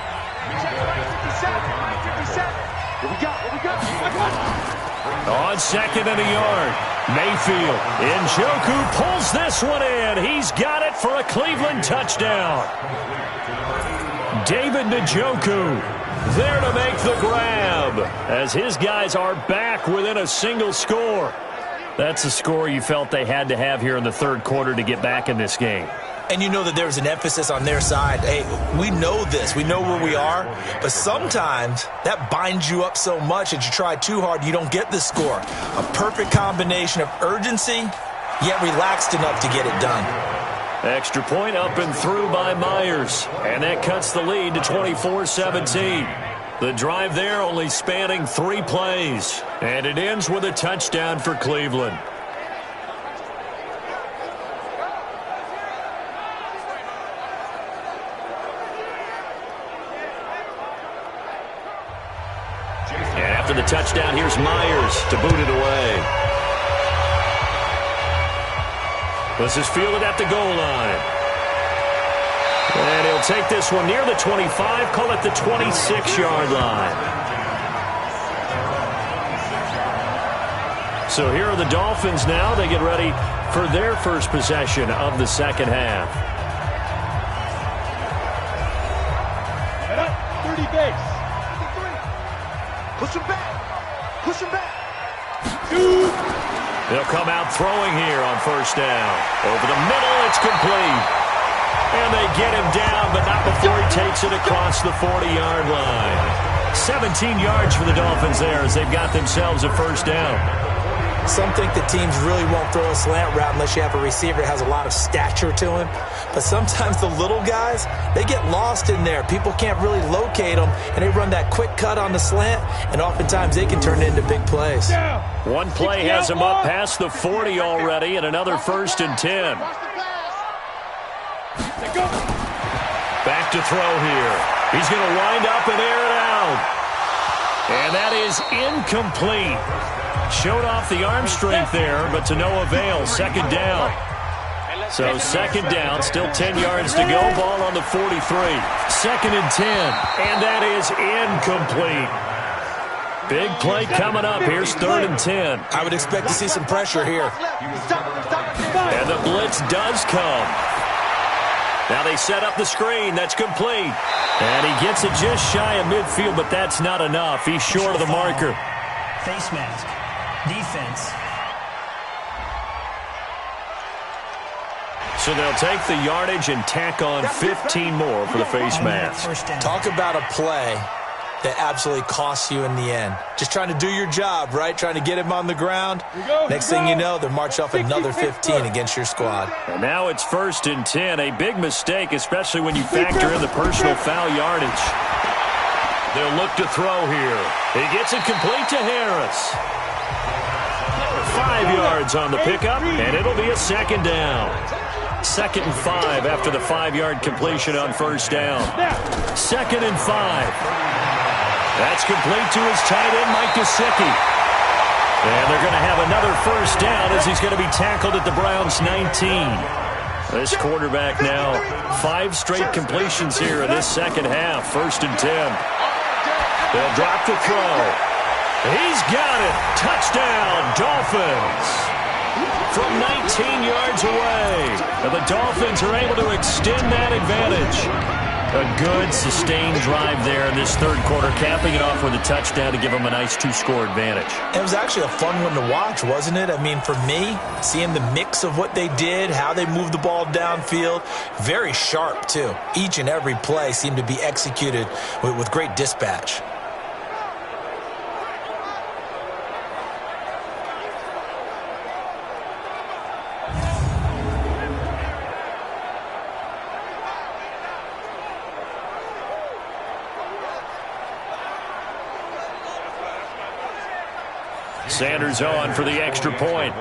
On second and a yard. Mayfield. Njoku pulls this one in. He's got it for a Cleveland touchdown. David Njoku there to make the grab as his guys are back within a single score. That's a score you felt they had to have here in the third quarter to get back in this game. And you know that there's an emphasis on their side. Hey, we know this. We know where we are. But sometimes that binds you up so much that you try too hard, you don't get the score. A perfect combination of urgency, yet relaxed enough to get it done. Extra point up and through by Myers. And that cuts the lead to 24-17. The drive there only spanning 3 plays. And it ends with a touchdown for Cleveland. And after the touchdown, here's Myers to boot it away. This is fielded at the goal line. And he'll take this one near the 25, call it the 26-yard line. So here are the Dolphins now. They get ready for their first possession of the second half. Head up, 30 base. 53. Push him back. They'll come out throwing here on first down. Over the middle, it's complete. And they get him down, but not before he takes it across the 40-yard line. 17 yards for the Dolphins there as they've got themselves a first down. Some think that teams really won't throw a slant route unless you have a receiver that has a lot of stature to him. But sometimes the little guys, they get lost in there. People can't really locate them, and they run that quick cut on the slant, and oftentimes they can turn it into big plays. One play has him up past the 40 already, and another 1st and 10. Back to throw here. He's going to wind up and air it out. And that is incomplete. Showed off the arm strength there, but to no avail. 2nd down. So 2nd down, still 10 yards to go. Ball on the 43. 2nd and 10. And that is incomplete. Big play coming up. Here's 3rd and 10. I would expect to see some pressure here. And the blitz does come. Now they set up the screen. That's complete. And he gets it just shy of midfield, but that's not enough. He's short of the marker. Face mask. Defense. So they'll take the yardage and tack on 15 more for the face mask. Talk about a play that absolutely costs you in the end. Just trying to do your job, right? Trying to get him on the ground. Next thing you know, they'll march off another 15 against your squad. And now it's 1st and 10. A big mistake, especially when you factor in the personal foul yardage. They'll look to throw here. He gets it complete to Harris. 5 yards on the pickup, and it'll be a 2nd down. 2nd and 5 after the 5-yard completion on 1st down. 2nd and 5. That's complete to his tight end, Mike Gesicki. And they're going to have another 1st down as he's going to be tackled at the Browns' 19. This quarterback now, 5 straight completions here in this second half. 1st and 10. They'll drop the throw. He's got it. Touchdown, Dolphins. From 19 yards away. And the Dolphins are able to extend that advantage. A good, sustained drive there in this 3rd quarter, capping it off with a touchdown to give them a nice 2-score advantage. It was actually a fun one to watch, wasn't it? I mean, for me, seeing the mix of what they did, how they moved the ball downfield, very sharp, too. Each and every play seemed to be executed with great dispatch. Sanders on for the extra point.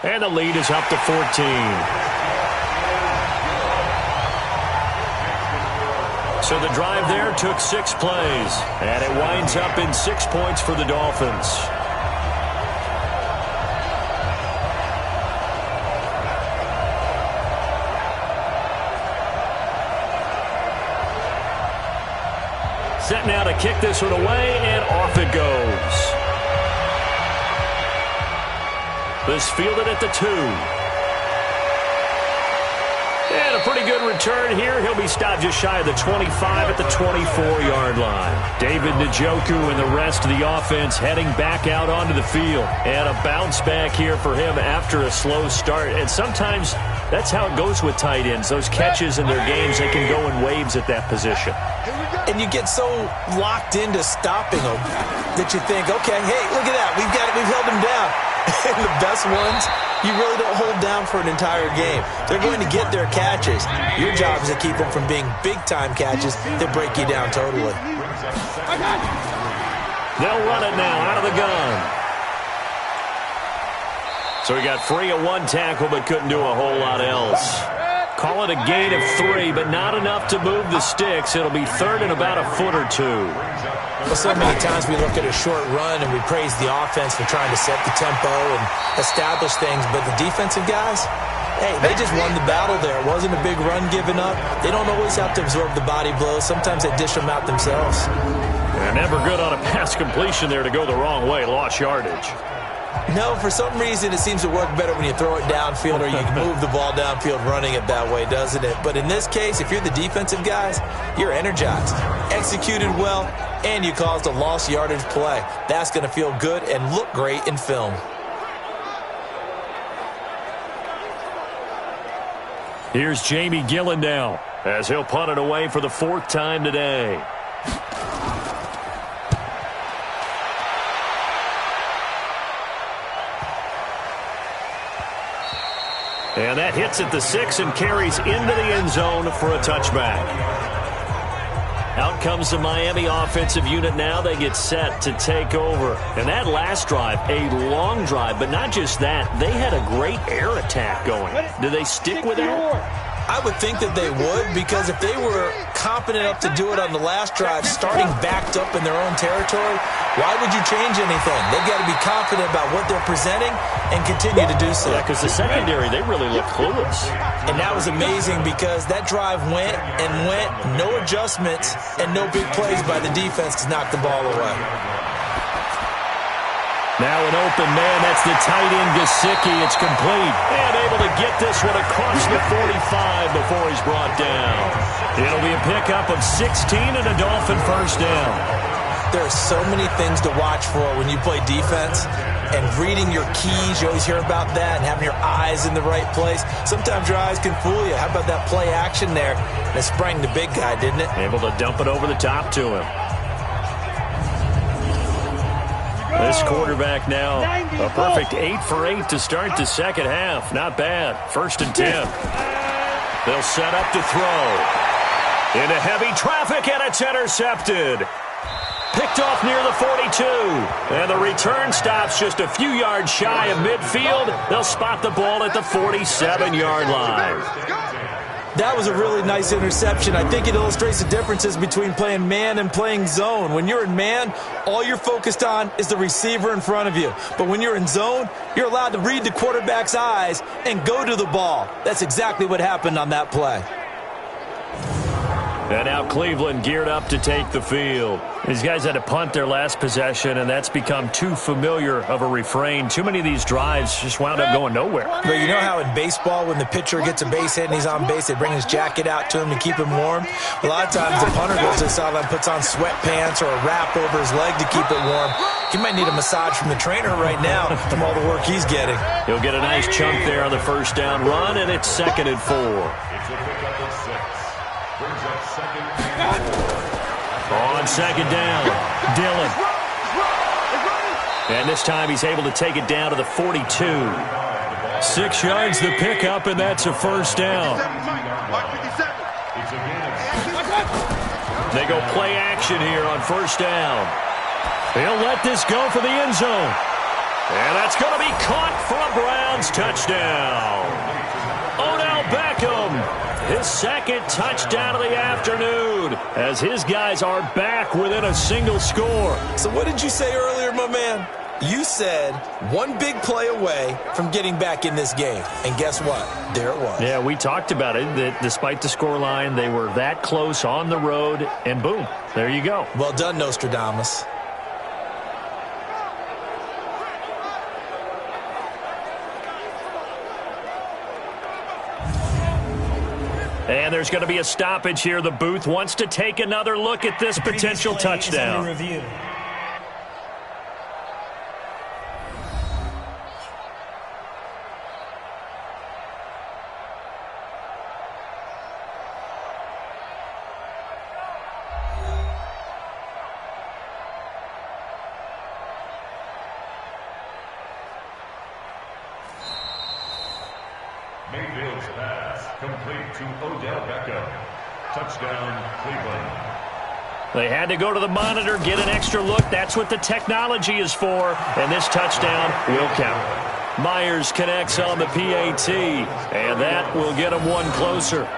And the lead is up to 14. So the drive there took 6 plays, and it winds up in 6 points for the Dolphins. Set now to kick this one away, and off it goes. This fielded at the 2. And a pretty good return here. He'll be stopped just shy of the 25 at the 24-yard line. David Njoku and the rest of the offense heading back out onto the field. And a bounce back here for him after a slow start. And sometimes that's how it goes with tight ends. Those catches in their games, they can go in waves at that position. And you get so locked into stopping them that you think, okay, hey, look at that. We've got it. We've held them down. And the best ones, you really don't hold down for an entire game. They're going to get their catches. Your job is to keep them from being big-time catches that break you down totally. They'll run it now out of the gun. So he got free of 1 tackle but couldn't do a whole lot else. Call it a gain of 3, but not enough to move the sticks. It'll be 3rd and about a foot or 2. Well, so many times we look at a short run and we praise the offense for trying to set the tempo and establish things, but the defensive guys, hey, they just won the battle there. It wasn't a big run given up. They don't always have to absorb the body blows. Sometimes they dish them out themselves. They're never good on a pass completion there to go the wrong way. Lost yardage. No, for some reason it seems to work better when you throw it downfield or you can move the ball downfield running it that way, doesn't it? But in this case, if you're the defensive guys, you're energized, executed well, and you caused a lost yardage play. That's going to feel good and look great in film. Here's Jamie Gillen now, as he'll punt it away for the 4th time today. And that hits at the 6 and carries into the end zone for a touchback. Out comes the Miami offensive unit now. They get set to take over. And that last drive, a long drive, but not just that. They had a great air attack going. Do they stick with that? I would think that they would, because if they were competent enough to do it on the last drive, starting backed up in their own territory, why would you change anything? They've got to be confident about what they're presenting and continue to do so. Yeah, because the secondary, they really look clueless. And that was amazing, because that drive went and went, no adjustments and no big plays by the defense to knock the ball away. Now an open man, that's the tight end Gesicki. It's complete. And able to get this one across the 45 before he's brought down. It'll be a pickup of 16 and a Dolphin first down. There are so many things to watch for when you play defense. And reading your keys, you always hear about that, and having your eyes in the right place. Sometimes your eyes can fool you. How about that play action there? It sprang the big guy, didn't it? Able to dump it over the top to him. This quarterback now, a perfect 8 for 8 to start the second half. Not bad. 1st and 10. They'll set up to throw. Into heavy traffic, and it's intercepted. Picked off near the 42. And the return stops just a few yards shy of midfield. They'll spot the ball at the 47-yard line. That was a really nice interception. I think it illustrates the differences between playing man and playing zone. When you're in man, all you're focused on is the receiver in front of you. But when you're in zone, you're allowed to read the quarterback's eyes and go to the ball. That's exactly what happened on that play. And now Cleveland geared up to take the field. These guys had to punt their last possession, and that's become too familiar of a refrain. Too many of these drives just wound up going nowhere. But you know how in baseball, when the pitcher gets a base hit and he's on base, they bring his jacket out to him to keep him warm? A lot of times the punter goes to the sideline, puts on sweatpants or a wrap over his leg to keep it warm. He might need a massage from the trainer right now from all the work he's getting. He'll get a nice chunk there on the first down run, and it's 2nd and 4. On 2nd down, Dillon. And this time he's able to take it down to the 42. 6 yards the pickup, and that's a first down. They go play action here on first down. He'll let this go for the end zone. And that's going to be caught for a Browns touchdown. Odell Beckham. His 2nd touchdown of the afternoon, as his guys are back within a single score. So what did you say earlier, my man? You said one big play away from getting back in this game. And guess what? There it was. Yeah, we talked about it, that despite the scoreline, they were that close on the road, and boom, there you go. Well done, Nostradamus. And there's going to be a stoppage here. The booth wants to take another look at this potential touchdown. Mayfield's pass complete to Odell Beckham. Touchdown, Cleveland. They had to go to the monitor, get an extra look. That's what the technology is for. And this touchdown will count. Myers connects on the PAT, and that will get him one closer.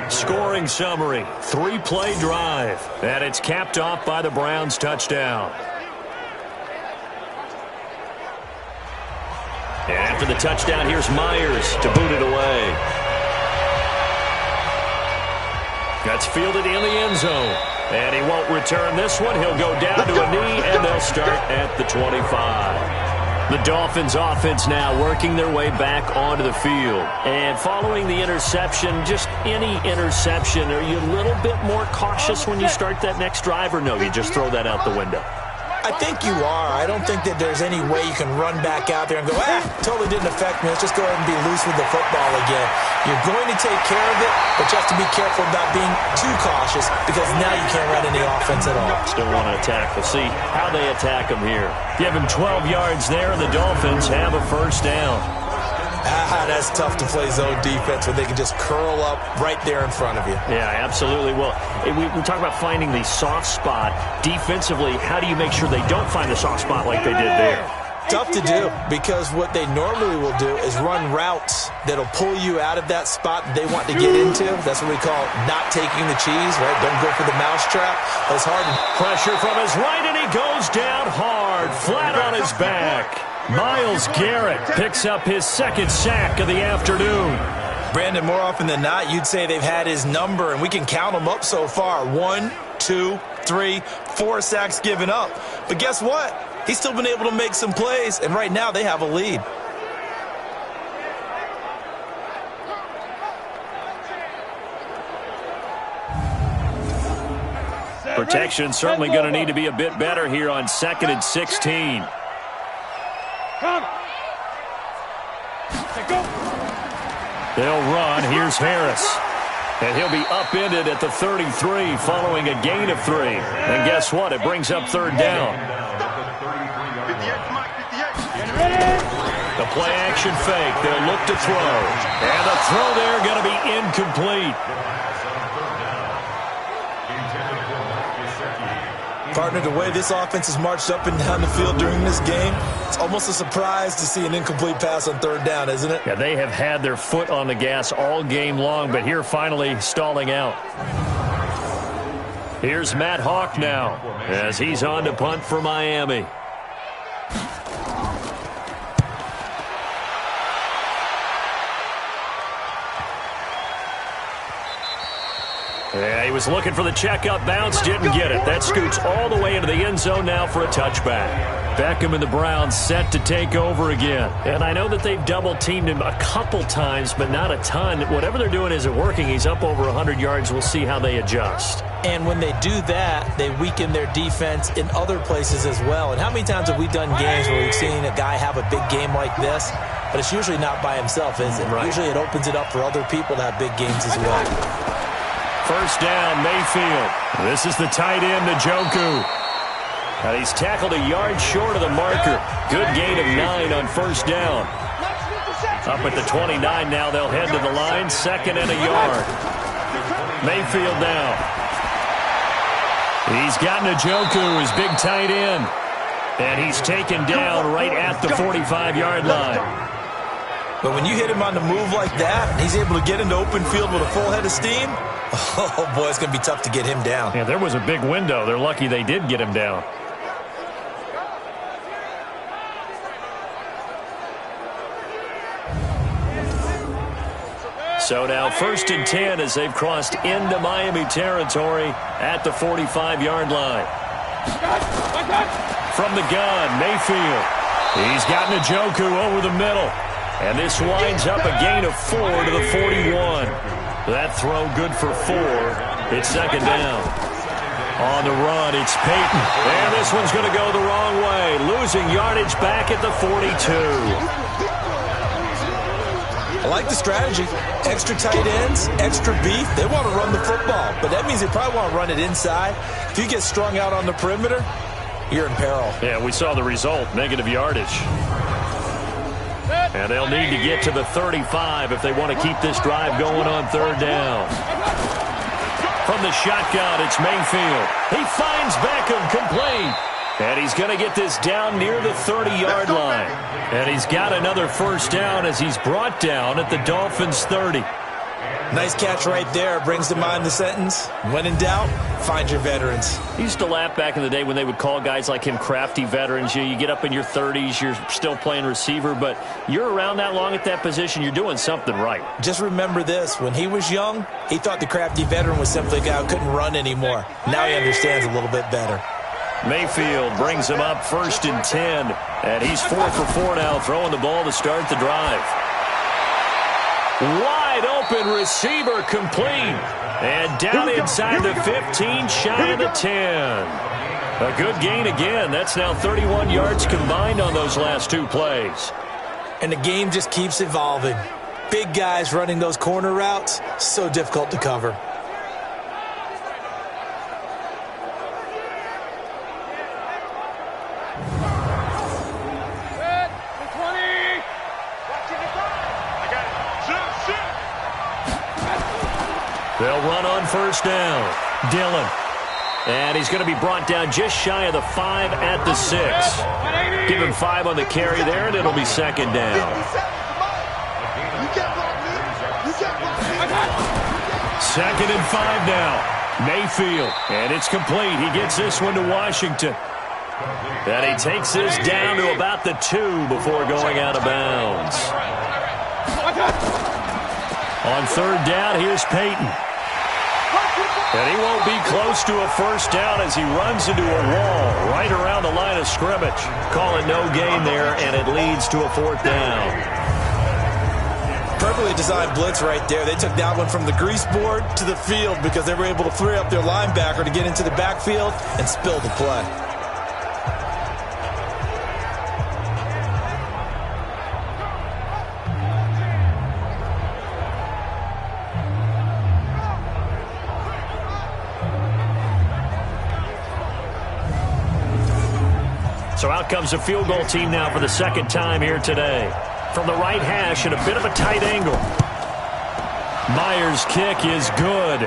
Scoring summary, 3-play drive, and it's capped off by the Browns touchdown. And after the touchdown, here's Myers to boot it away. That's fielded in the end zone. And he won't return this one. He'll go down to a knee, and they'll start at the 25. The Dolphins offense now working their way back onto the field. And following the interception, just any interception, are you a little bit more cautious when you start that next drive, or no, you just throw that out the window? I think you are. I don't think that there's any way you can run back out there and go, totally didn't affect me. Let's just go ahead and be loose with the football again. You're going to take care of it, but you have to be careful about being too cautious because now you can't run any offense at all. Still want to attack. We'll see how they attack him here. Give him 12 yards there, and the Dolphins have a first down. That's tough to play zone defense when they can just curl up right there in front of you. Yeah, absolutely. Well, we talk about finding the soft spot. Defensively, how do you make sure they don't find the soft spot like they did there? Tough to do because what they normally will do is run routes that'll pull you out of that spot that they want to get into. That's what we call not taking the cheese, right? Don't go for the mousetrap. It's hard. Pressure from his right, and he goes down hard, flat on his back. Myles Garrett picks up his second sack of the afternoon. Brandon, more often than not, you'd say they've had his number, and we can count them up so far. 1, 2, 3, 4 sacks given up. But guess what? He's still been able to make some plays, and right now they have a lead. Protection certainly going to need to be a bit better here on 2nd and 16. They'll run. Here's Harris. And he'll be upended at the 33 following a gain of 3. And guess what? It brings up 3rd down. The play action fake. They'll look to throw. And the throw there going to be incomplete. Partner, the way this offense has marched up and down the field during this game, it's almost a surprise to see an incomplete pass on 3rd down, isn't it? Yeah, they have had their foot on the gas all game long, but here finally stalling out. Here's Matt Hawk now as he's on to punt for Miami. Yeah, he was looking for the checkup bounce, didn't get it. That scoots all the way into the end zone now for a touchback. Beckham and the Browns set to take over again. And I know that they've double-teamed him a couple times, but not a ton. Whatever they're doing isn't working. He's up over 100 yards. We'll see how they adjust. And when they do that, they weaken their defense in other places as well. And how many times have we done games where we've seen a guy have a big game like this, but it's usually not by himself, is it? Right. Usually it opens it up for other people to have big games as well. First down, Mayfield. This is the tight end, Njoku. And he's tackled a yard short of the marker. Good gain of 9 on first down. Up at the 29 now, they'll head to the line. 2nd and a yard. Mayfield now. He's got Njoku, his big tight end. And he's taken down right at the 45-yard line. But when you hit him on the move like that, and he's able to get into open field with a full head of steam, oh, boy, it's going to be tough to get him down. Yeah, there was a big window. They're lucky they did get him down. So now 1st and 10 as they've crossed into Miami territory at the 45-yard line. From the gun, Mayfield. He's got Njoku over the middle. And this winds up a gain of 4 to the 41. That throw good for 4. It's 2nd down. On the run, it's Peyton. And this one's going to go the wrong way. Losing yardage back at the 42. I like the strategy. Extra tight ends, extra beef. They want to run the football, but that means they probably want to run it inside. If you get strung out on the perimeter, you're in peril. Yeah, we saw the result, negative yardage. And they'll need to get to the 35 if they want to keep this drive going on 3rd down. From the shotgun, it's Mayfield. He finds Beckham complete. And he's going to get this down near the 30-yard line. And he's got another first down as he's brought down at the Dolphins' 30. Nice catch right there. Brings to mind the sentence, when in doubt, find your veterans. I used to laugh back in the day when they would call guys like him crafty veterans. You get up in your 30s, you're still playing receiver, but you're around that long at that position, you're doing something right. Just remember this. When he was young, he thought the crafty veteran was simply a guy who couldn't run anymore. Now he understands a little bit better. Mayfield brings him up 1st and 10, and he's 4 for 4 now, throwing the ball to start the drive. Wide open receiver complete, and down inside the 15, shy of the 10. A good gain again. That's now 31 yards combined on those last 2 plays. And the game just keeps evolving. Big guys running those corner routes, so difficult to cover. They'll run on first down. Dillon. And he's going to be brought down just shy of the 5 at the 6. Give him 5 on the carry there, and it'll be second down. Second and 5 now. Mayfield. And it's complete. He gets this one to Washington. And he takes this down to about the 2 before going out of bounds. On third down, here's Peyton. And he won't be close to a first down as he runs into a wall right around the line of scrimmage. Call it no gain there, and it leads to a 4th down. Perfectly designed blitz right there. They took that one from the grease board to the field because they were able to free up their linebacker to get into the backfield and spill the play. So out comes a field goal team now for the second time here today. From the right hash at a bit of a tight angle. Myers' kick is good.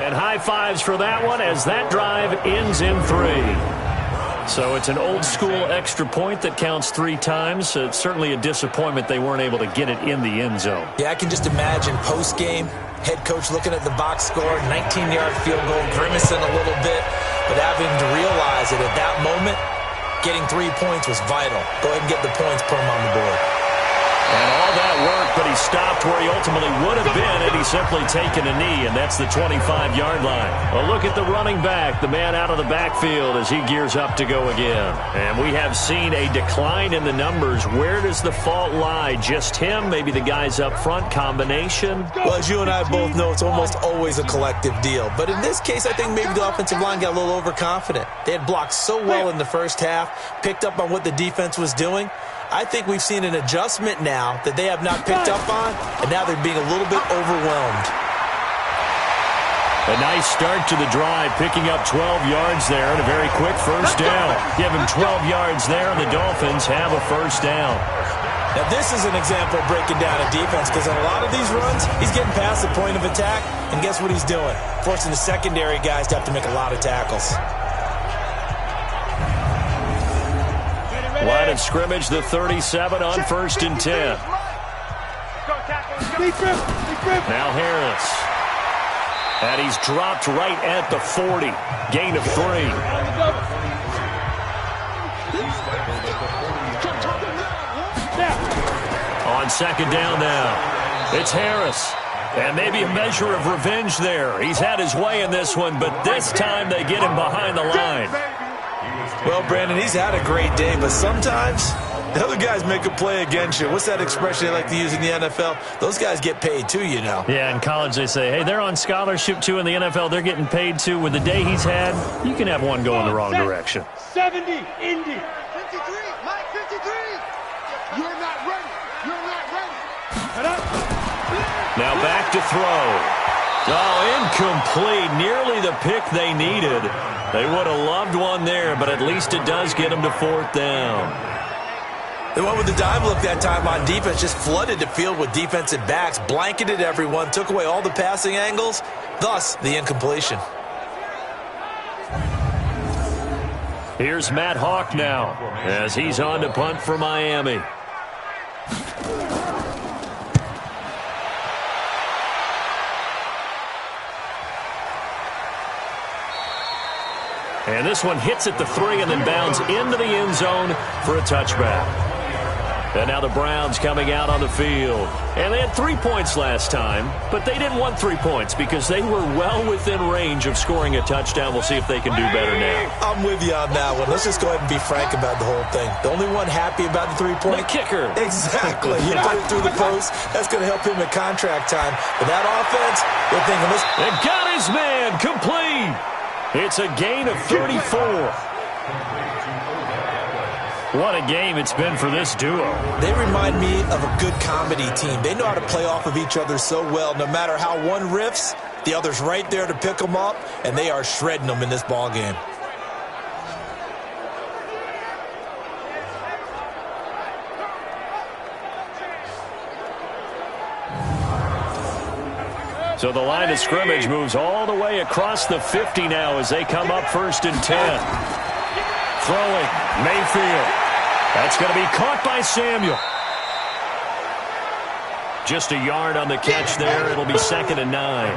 And high fives for that one as that drive ends in 3. So it's an old school extra point that counts 3 times. So it's certainly a disappointment they weren't able to get it in the end zone. Yeah, I can just imagine post-game, head coach looking at the box score, 19-yard field goal, grimacing a little bit, but having to realize that at that moment, getting 3 points was vital. Go ahead and get the points, put them on the board. And all that work, but he stopped where he ultimately would have been had he simply taken a knee, and that's the 25-yard line. A look at the running back, the man out of the backfield as he gears up to go again. And we have seen a decline in the numbers. Where does the fault lie? Just him? Maybe the guys up front? Combination? Well, as you and I both know, it's almost always a collective deal. But in this case, I think maybe the offensive line got a little overconfident. They had blocked so well in the first half, picked up on what the defense was doing. I think we've seen an adjustment now that they have not picked up on, and now they're being a little bit overwhelmed. A nice start to the drive, picking up 12 yards there and a very quick first down. Give him 12 yards there, and the Dolphins have a first down. Now, this is an example of breaking down a defense because on a lot of these runs, he's getting past the point of attack, and guess what he's doing? Forcing the secondary guys to have to make a lot of tackles. Line of scrimmage, the 37 on 1st and 10. Now Harris. And he's dropped right at the 40. Gain of 3. On second down now. It's Harris. And maybe a measure of revenge there. He's had his way in this one, but this time they get him behind the line. Well, Brandon, he's had a great day, but sometimes the other guys make a play against you. What's that expression they like to use in the NFL? Those guys get paid too, you know. Yeah, in college they say, hey, they're on scholarship too. In the NFL, they're getting paid too. With the day he's had, you can have one go in the wrong direction. 70, Indy. 53, Mike, 53. You're not ready. You're not ready. Now back to throw. Oh, incomplete. Nearly the pick they needed. They would have loved one there, but at least it does get them to 4th down. They went with the dive look that time on defense, just flooded the field with defensive backs, blanketed everyone, took away all the passing angles, thus the incompletion. Here's Matt Hawk now as he's on to punt for Miami. And this one hits at the 3 and then bounds into the end zone for a touchback. And now the Browns coming out on the field. And they had 3 points last time, but they didn't want 3 points because they were well within range of scoring a touchdown. We'll see if they can do better now. I'm with you on that one. Let's just go ahead and be frank about the whole thing. The only one happy about the 3-point? The kicker. Exactly. He put it through the post. That's going to help him at contract time. But that offense, they're thinking, and got his man complete. It's a gain of 34. What a game it's been for this duo. They remind me of a good comedy team. They know how to play off of each other so well. No matter how one riffs, the other's right there to pick them up, and they are shredding them in this ball game. So the line of scrimmage moves all the way across the 50 now as they come up 1st and 10. Throwing, Mayfield. That's going to be caught by Samuel. Just a yard on the catch there. It'll be 2nd and 9.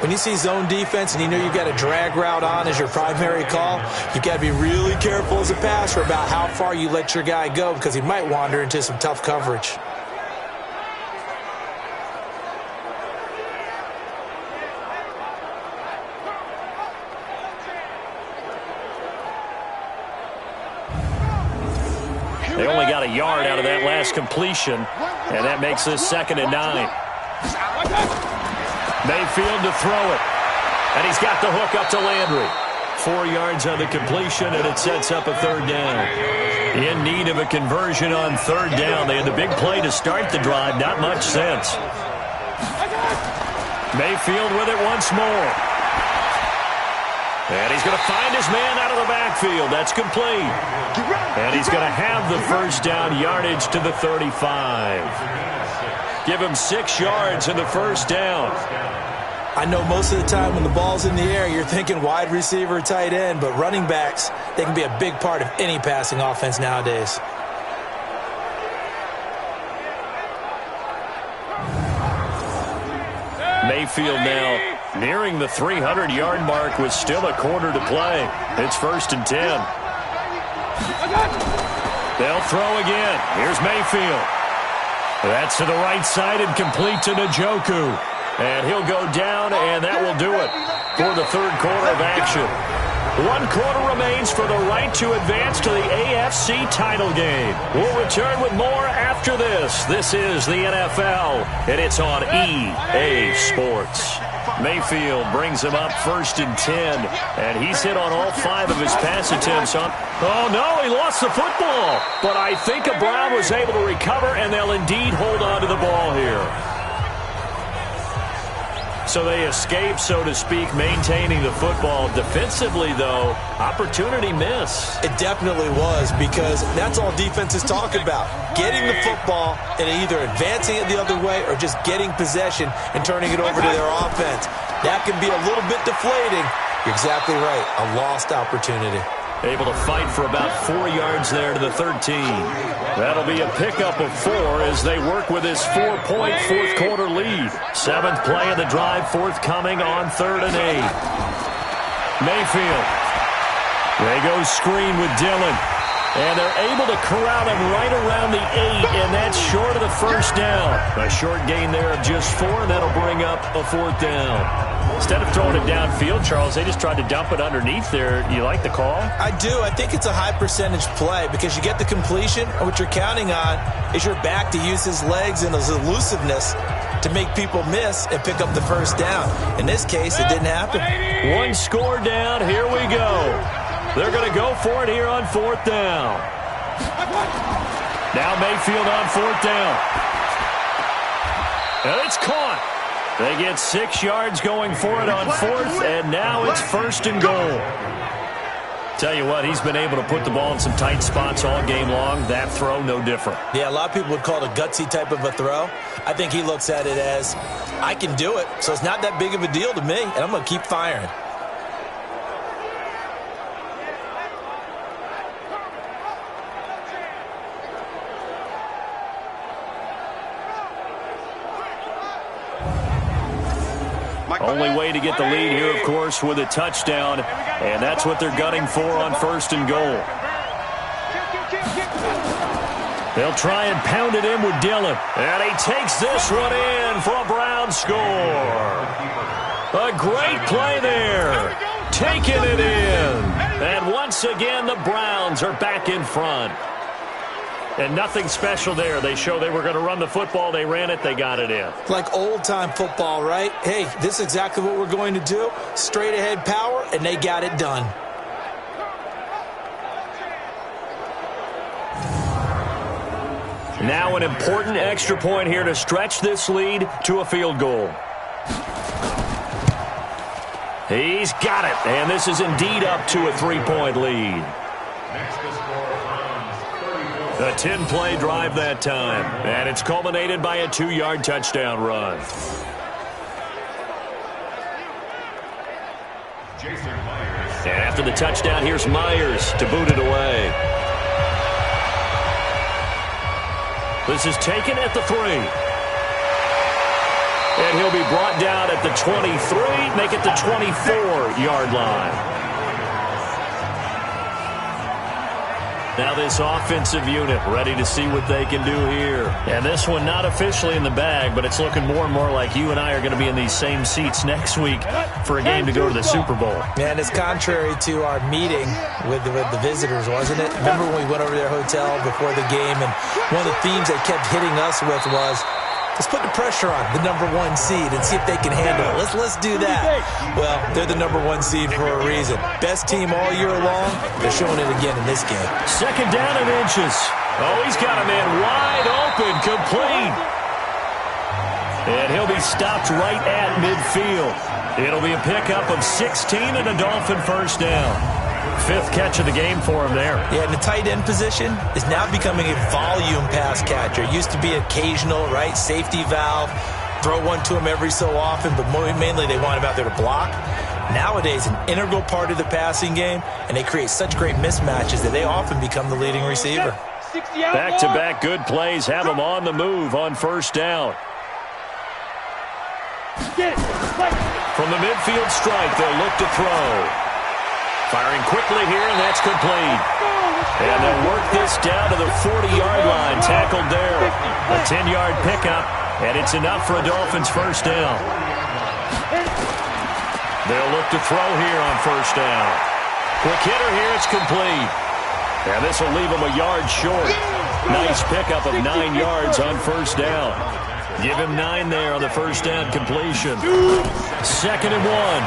When you see zone defense and you know you've got a drag route on as your primary call, you've got to be really careful as a passer about how far you let your guy go because he might wander into some tough coverage. They only got a yard out of that last completion, and that makes this 2nd and 9. Mayfield to throw it, and he's got the hook up to Landry. 4 yards on the completion, and it sets up a 3rd down. In need of a conversion on 3rd down. They had the big play to start the drive, not much sense. Mayfield with it once more. And he's going to find his man out of the backfield. That's complete. And he's going to have the 1st down yardage to the 35. Give him 6 yards in the 1st down. I know most of the time when the ball's in the air, you're thinking wide receiver, tight end, but running backs, they can be a big part of any passing offense nowadays. Mayfield now nearing the 300-yard mark with still a quarter to play. It's 1st and 10. They'll throw again. Here's Mayfield. That's to the right side and complete to Njoku. And he'll go down, and that will do it for the 3rd quarter of action. 1 quarter remains for the right to advance to the AFC title game. We'll return with more after this. This is the NFL, and it's on EA Sports. Mayfield brings him up 1st and 10, and he's hit on all 5 of his pass attempts. Oh, no, he lost the football. But I think Brown was able to recover, and they'll indeed hold on to the ball here. So they escape, so to speak, maintaining the football. Defensively, though, opportunity miss. It definitely was, because that's all defenses talk about. Getting the football and either advancing it the other way or just getting possession and turning it over to their offense. That can be a little bit deflating. You're exactly right. A lost opportunity. Able to fight for about 4 yards there to the 13. That'll be a pickup of 4 as they work with this 4-point 4th quarter lead. 7th play of the drive, forthcoming on 3rd and 8. Mayfield. They go screen with Dillon. And they're able to corral him right around the 8, and that's short of the 1st down. A short gain there of just 4, and that'll bring up a 4th down. Instead of throwing it downfield, Charles, they just tried to dump it underneath there. You like the call? I do. I think it's a high percentage play because you get the completion, and what you're counting on is your back to use his legs and his elusiveness to make people miss and pick up the 1st down. In this case, it didn't happen. 1 score down. Here we go. They're going to go for it here on 4th down. Now Mayfield on 4th down. And it's caught. They get 6 yards going for it on 4th, and now it's 1st and goal. Tell you what, he's been able to put the ball in some tight spots all game long. That throw, no different. Yeah, a lot of people would call it a gutsy type of a throw. I think he looks at it as, I can do it, so it's not that big of a deal to me, and I'm going to keep firing. Only way to get the lead here, of course, with a touchdown, and that's what they're gunning for on 1st and goal. They'll try and pound it in with Dillon, and he takes this one in for a Brown score. A great play there, taking it in, and once again the Browns are back in front. And nothing special there. They show they were going to run the football. They ran it. They got it in. Like old-time football, right? Hey, this is exactly what we're going to do. Straight-ahead power, and they got it done. Now an important extra point here to stretch this lead to a field goal. He's got it, and this is indeed up to a 3-point lead. A 10-play drive that time, and it's culminated by a 2-yard touchdown run. And after the touchdown, here's Myers to boot it away. This is taken at the 3. And he'll be brought down at the 23, make it the 24-yard line. Now this offensive unit ready to see what they can do here. And this one not officially in the bag, but it's looking more and more like you and I are going to be in these same seats next week for a game to go to the Super Bowl. Man, it's contrary to our meeting with the visitors, wasn't it? Remember when we went over to their hotel before the game, and one of the themes they kept hitting us with was, let's put the pressure on the #1 seed and see if they can handle it. Let's do that. Well, they're the #1 seed for a reason. Best team all year long. They're showing it again in this game. Second down and inches. Oh, he's got a man wide open, complete. And he'll be stopped right at midfield. It'll be a pickup of 16 and a Dolphin first down. 5th catch of the game for him there. Yeah, and the tight end position is now becoming a volume pass catcher. It used to be occasional, right? Safety valve, throw one to him every so often, but mainly they want him out there to block. Nowadays, an integral part of the passing game, and they create such great mismatches that they often become the leading receiver. Back-to-back good plays have them on the move on first down. From the midfield strike, they'll look to throw. Firing quickly here, and that's complete. And they'll work this down to the 40-yard line, tackled there. A 10-yard pickup, and it's enough for a Dolphins first down. They'll look to throw here on first down. Quick hitter here, it's complete. And this will leave them a yard short. Nice pickup of 9 yards on first down. Give him 9 there on the first down completion. 2nd and 1.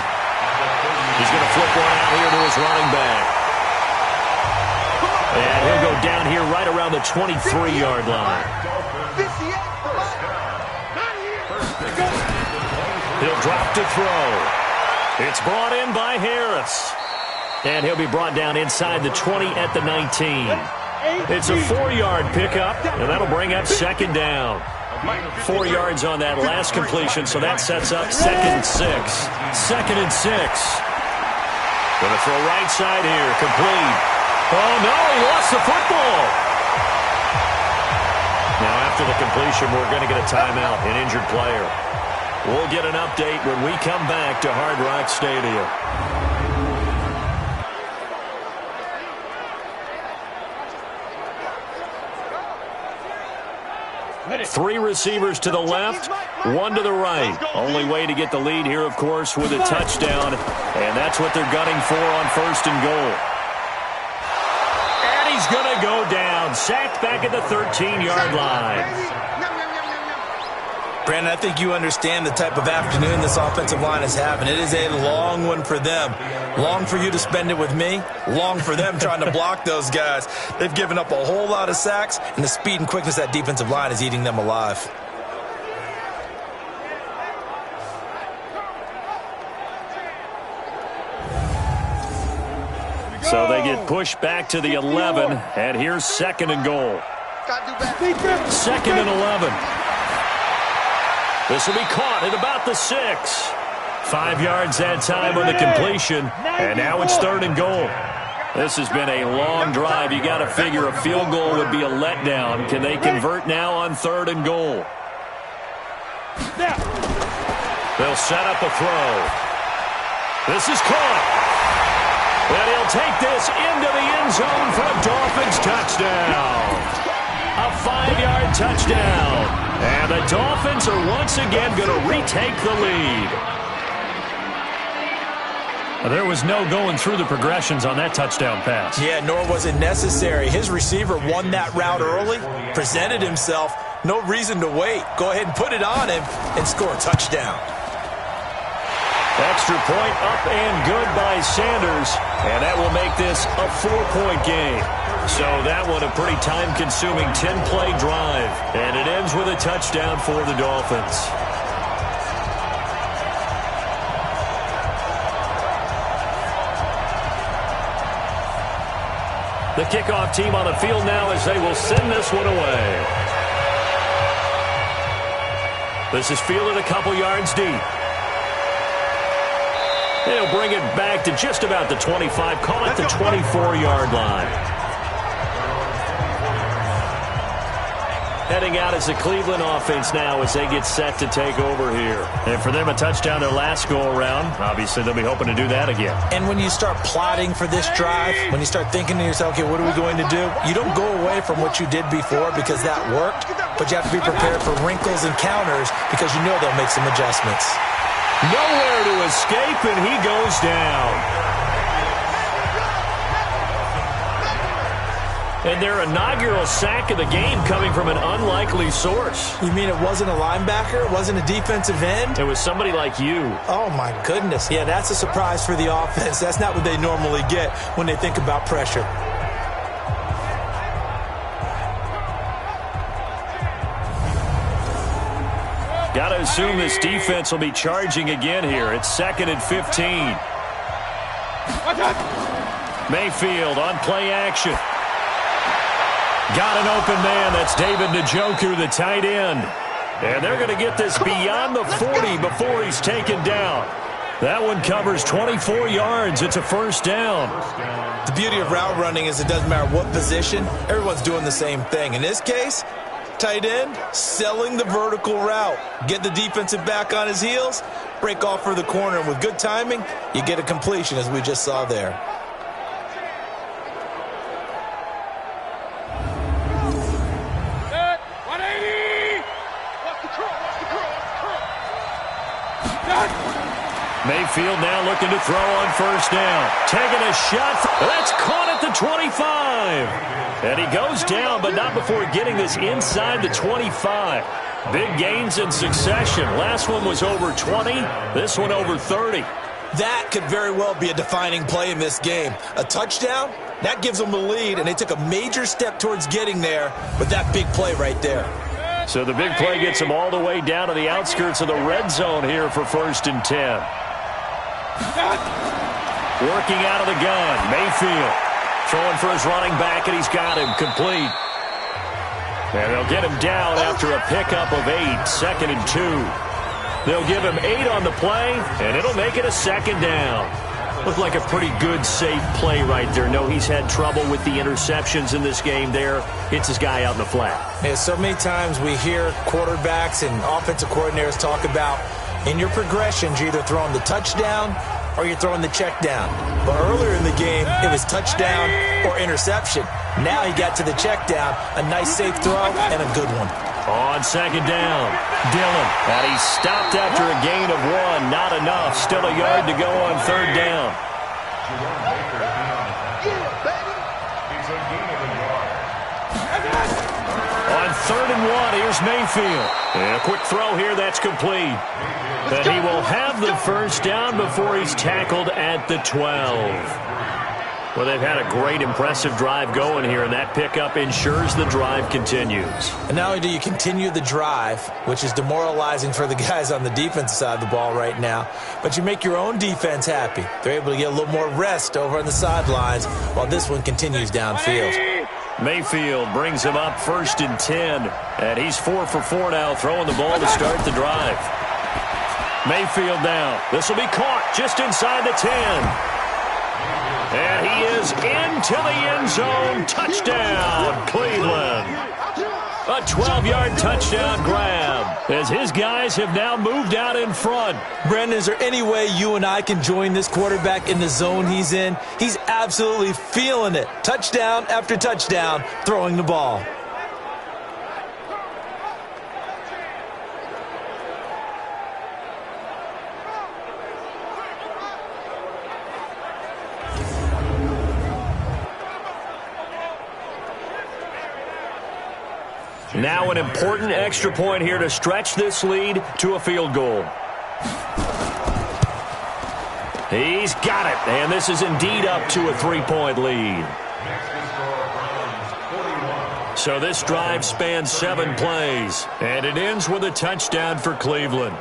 He's going to flip one out here to his running back. And he'll go down here right around the 23-yard line. He'll drop to throw. It's brought in by Harris. And he'll be brought down inside the 20 at the 19. It's a 4-yard pickup, and that'll bring up 2nd down. 4 yards on that last completion, so that sets up 2nd and 6. 2nd and 6. Going to throw right side here, complete. Oh, no, he lost the football. Now, after the completion, we're going to get a timeout, an injured player. We'll get an update when we come back to Hard Rock Stadium. 3 receivers to the left, 1 to the right. Only way to get the lead here, of course, with a touchdown. And that's what they're gunning for on 1st and goal. And he's going to go down. Sacked back at the 13-yard line. Brandon, I think you understand the type of afternoon this offensive line is having. It is a long one for them. Long for you to spend it with me. Long for them trying to block those guys. They've given up a whole lot of sacks, and the speed and quickness of that defensive line is eating them alive. So they get pushed back to the 11, and here's 2nd and goal. 2nd and 11. This will be caught at about the 6. 5 yards that time on the completion, and now it's 3rd and goal. This has been a long drive. You got to figure a field goal would be a letdown. Can they convert now on 3rd and goal? They'll set up a throw. This is caught. And he'll take this into the end zone for a Dolphins touchdown. A 5-yard touchdown. And the Dolphins are once again going to retake the lead. There was no going through the progressions on that touchdown pass. Yeah, nor was it necessary. His receiver won that route early, presented himself. No reason to wait. Go ahead and put it on him and score a touchdown. Extra point up and good by Sanders, and that will make this a 4-point game. So that one a pretty time-consuming 10-play drive, and it ends with a touchdown for the Dolphins. The kickoff team on the field now as they will send this one away. This is fielded a couple yards deep. They'll bring it back to just about the 25, call it the 24-yard line. Heading out as the Cleveland offense now as they get set to take over here. And for them, a touchdown their last go-around. Obviously, they'll be hoping to do that again. And when you start plotting for this drive, when you start thinking to yourself, okay, what are we going to do? You don't go away from what you did before because that worked, but you have to be prepared for wrinkles and counters because you know they'll make some adjustments. Nowhere to escape, and he goes down. And their inaugural sack of the game coming from an unlikely source. You mean it wasn't a linebacker? It wasn't a defensive end? It was somebody like you. Oh, my goodness. Yeah, that's a surprise for the offense. That's not what they normally get when they think about pressure. Got to assume this defense will be charging again here. It's 2nd and 15. Mayfield on play action. Got an open man. That's David Njoku, the tight end. And they're going to get this beyond the 40 before he's taken down. That one covers 24 yards. It's a first down. The beauty of route running is it doesn't matter what position. Everyone's doing the same thing. In this case, tight end, selling the vertical route. Get the defensive back on his heels, break off for the corner. And with good timing, you get a completion as we just saw there. Mayfield now looking to throw on first down. Taking a shot. That's caught at the 25. And he goes down, but not before getting this inside the 25. Big gains in succession. Last one was over 20. This one over 30. That could very well be a defining play in this game. A touchdown, that gives them the lead, and they took a major step towards getting there with that big play right there. So the big play gets them all the way down to the outskirts of the red zone here for 1st and 10. Working out of the gun, Mayfield. Throwing for his running back, and he's got him complete. And they'll get him down after a pickup of 8, 2nd and 2. They'll give him 8 on the play, and it'll make it a 2nd down. Looked like a pretty good, safe play right there. No, he's had trouble with the interceptions in this game there. Hits his guy out in the flat. Yeah, so many times we hear quarterbacks and offensive coordinators talk about in your progressions, you're either throwing the touchdown or you're throwing the check down. But earlier in the game, it was touchdown or interception. Now he got to the check down, a nice safe throw and a good one. On 2nd down, Dillon. And he's stopped after a gain of 1. Not enough. Still a yard to go on 3rd down. On 3rd and 1, here's Mayfield. And a quick throw here, that's complete. And he will have the first down before he's tackled at the 12. Well, they've had a great, impressive drive going here, and that pickup ensures the drive continues. And not only do you continue the drive, which is demoralizing for the guys on the defensive side of the ball right now, but you make your own defense happy. They're able to get a little more rest over on the sidelines while this one continues downfield. Mayfield brings him up 1st and 10, and he's 4 for 4 now, throwing the ball to start the drive. Mayfield now. This will be caught just inside the 10. And he is into the end zone. Touchdown, Cleveland. A 12-yard touchdown grab as his guys have now moved out in front. Brandon, is there any way you and I can join this quarterback in the zone he's in? He's absolutely feeling it. Touchdown after touchdown, throwing the ball. Now an important extra point here to stretch this lead to a field goal. He's got it, and this is indeed up to a 3-point lead. So this drive spans 7 plays, and it ends with a touchdown for Cleveland.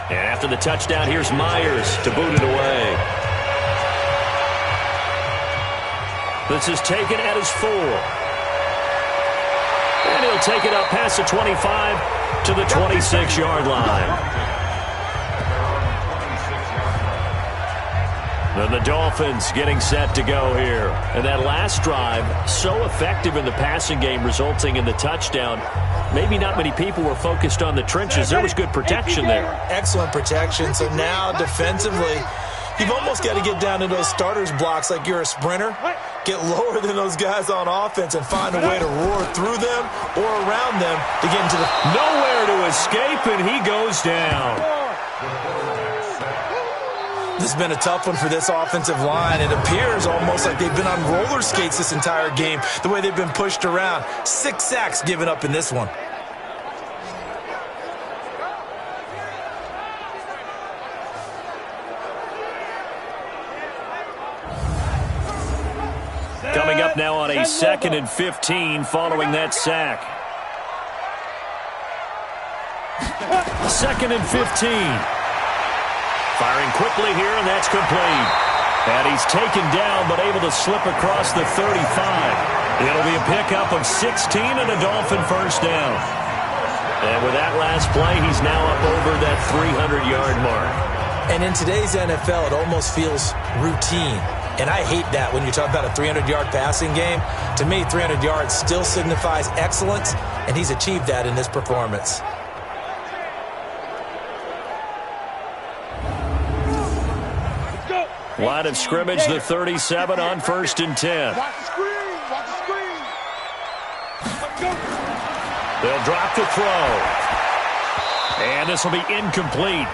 And after the touchdown, here's Myers to boot it away. This is taken at his 4. And he'll take it up past the 25 to the 26-yard line. Then the Dolphins getting set to go here. And that last drive, so effective in the passing game, resulting in the touchdown. Maybe not many people were focused on the trenches. There was good protection there. Excellent protection. So now defensively, you've almost got to get down to those starters blocks like you're a sprinter. Get lower than those guys on offense and find a way to roar through them or around them to get into the... Nowhere to escape, and he goes down. This has been a tough one for this offensive line. It appears almost like they've been on roller skates this entire game, the way they've been pushed around. 6 sacks given up in this one. Coming up now on a 2nd and 15 following that sack. 2nd and 15. Firing quickly here, and that's complete. And he's taken down, but able to slip across the 35. It'll be a pickup of 16 and a Dolphin first down. And with that last play, he's now up over that 300-yard mark. And in today's NFL, it almost feels routine. And I hate that when you talk about a 300-yard passing game. To me, 300 yards still signifies excellence, and he's achieved that in this performance. Line of scrimmage, the 37 on 1st and 10. Watch the screen. Watch the screen. They'll drop the throw. And this will be incomplete.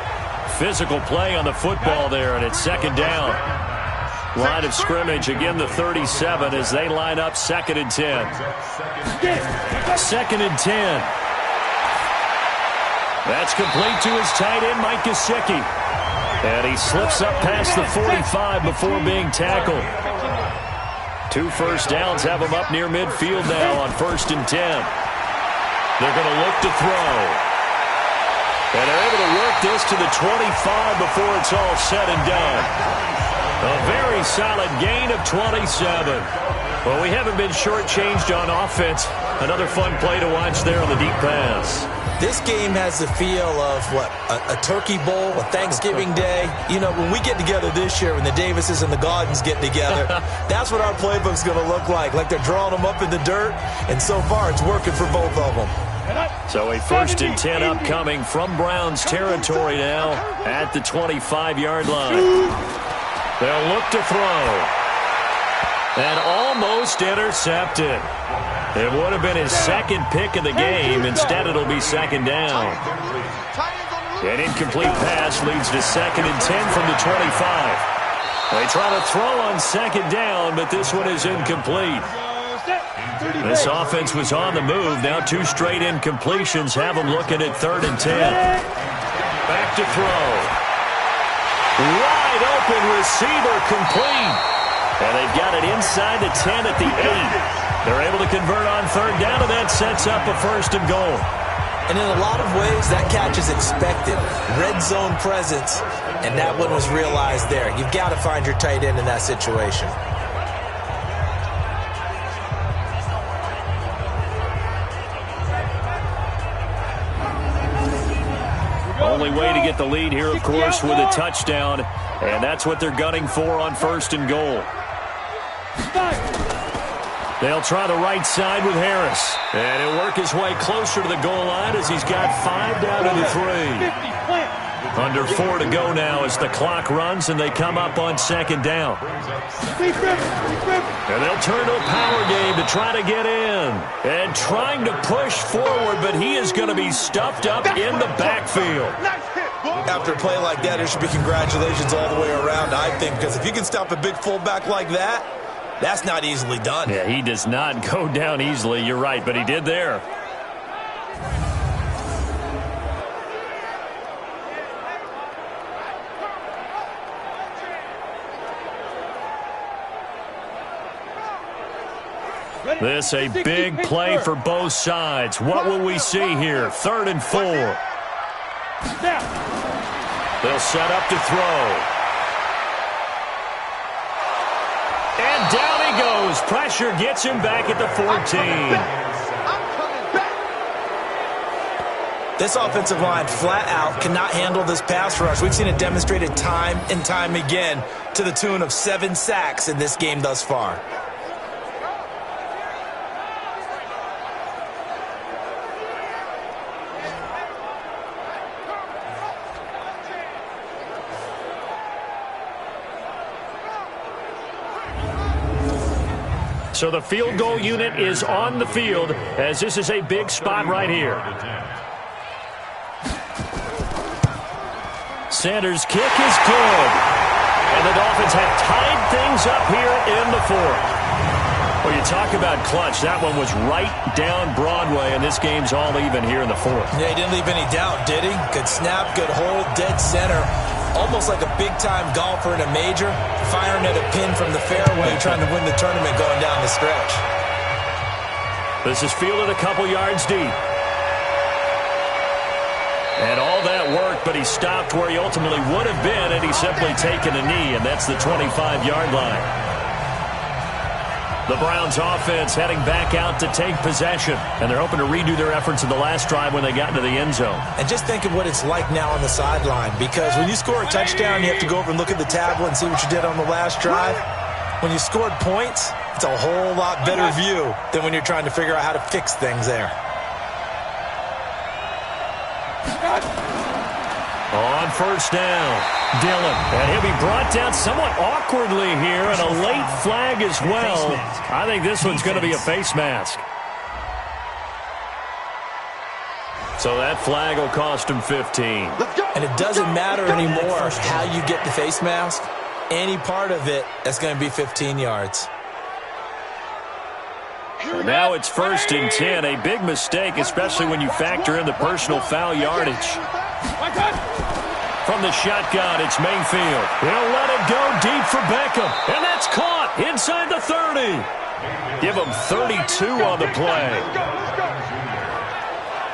Physical play on the football there, and it's 2nd down. Line of scrimmage, again the 37 as they line up 2nd and 10. 2nd and 10. That's complete to his tight end, Mike Gesicki. And he slips up past the 45 before being tackled. 2 first downs have him up near midfield now on 1st and 10. They're going to look to throw. And they're able to work this to the 25 before it's all said and done. A very solid gain of 27. Well, we haven't been shortchanged on offense. Another fun play to watch there on the deep pass. This game has the feel of, a Turkey Bowl, a Thanksgiving Day. You know, when we get together this year, when the Davises and the Gaudens get together, that's what our playbook's going to look like they're drawing them up in the dirt, and so far it's working for both of them. So a 1st and 10 upcoming from Browns territory now at the 25-yard line. They'll look to throw. And almost intercepted. It would have been his 2nd pick of the game. Instead, it'll be 2nd down. An incomplete pass leads to 2nd and 10 from the 25. They try to throw on 2nd down, but this one is incomplete. This offense was on the move. Now 2 straight incompletions have them looking at 3rd and 10. Back to throw. Wide open receiver complete. And they've got it inside the 10 at the 8. They're able to convert on 3rd down, and that sets up a 1st and goal. And in a lot of ways, that catch is expected. Red zone presence, and that one was realized there. You've got to find your tight end in that situation. Only way to get the lead here, of course, with a touchdown. And that's what they're gunning for on 1st and goal. They'll try the right side with Harris. And he'll work his way closer to the goal line as he's got 5 down to the 3. Under 4 to go now as the clock runs and they come up on second down. And they'll turn to a power game to try to get in. And trying to push forward, but he is going to be stuffed up in the backfield. After a play like that, there should be congratulations all the way around, I think, because if you can stop a big fullback like that, that's not easily done. Yeah, he does not go down easily. You're right, but he did there. This a big play for both sides. What will we see here? 3rd and 4. They'll set up to throw. And down he goes. Pressure gets him back at the 14. This offensive line flat out cannot handle this pass rush. We've seen it demonstrated time and time again to the tune of 7 sacks in this game thus far. So the field goal unit is on the field as this is a big spot right here. Sanders' kick is good. And the Dolphins have tied things up here in the 4th. Well, you talk about clutch. That one was right down Broadway, and this game's all even here in the 4th. Yeah, he didn't leave any doubt, did he? Good snap, good hold, dead center. Almost like a big-time golfer in a major, firing at a pin from the fairway, trying to win the tournament going down the stretch. This is fielded a couple yards deep. And all that work, but he stopped where he ultimately would have been had he simply taken a knee, and that's the 25-yard line. The Browns offense heading back out to take possession, and they're hoping to redo their efforts in the last drive when they got into the end zone. And just think of what it's like now on the sideline, because when you score a touchdown, you have to go over and look at the tablet and see what you did on the last drive. When you scored points, it's a whole lot better view than when you're trying to figure out how to fix things there. On first down, Dillon. And he'll be brought down somewhat awkwardly here, and a late flag as well. I think this one's going to be a face mask. So that flag will cost him 15. And it doesn't matter anymore how you get the face mask. Any part of it, that's going to be 15 yards. And now it's 1st and 10. A big mistake, especially when you factor in the personal foul yardage. From the shotgun, it's Mayfield. He'll let it go deep for Beckham. And that's caught inside the 30. Give him 32 on the play.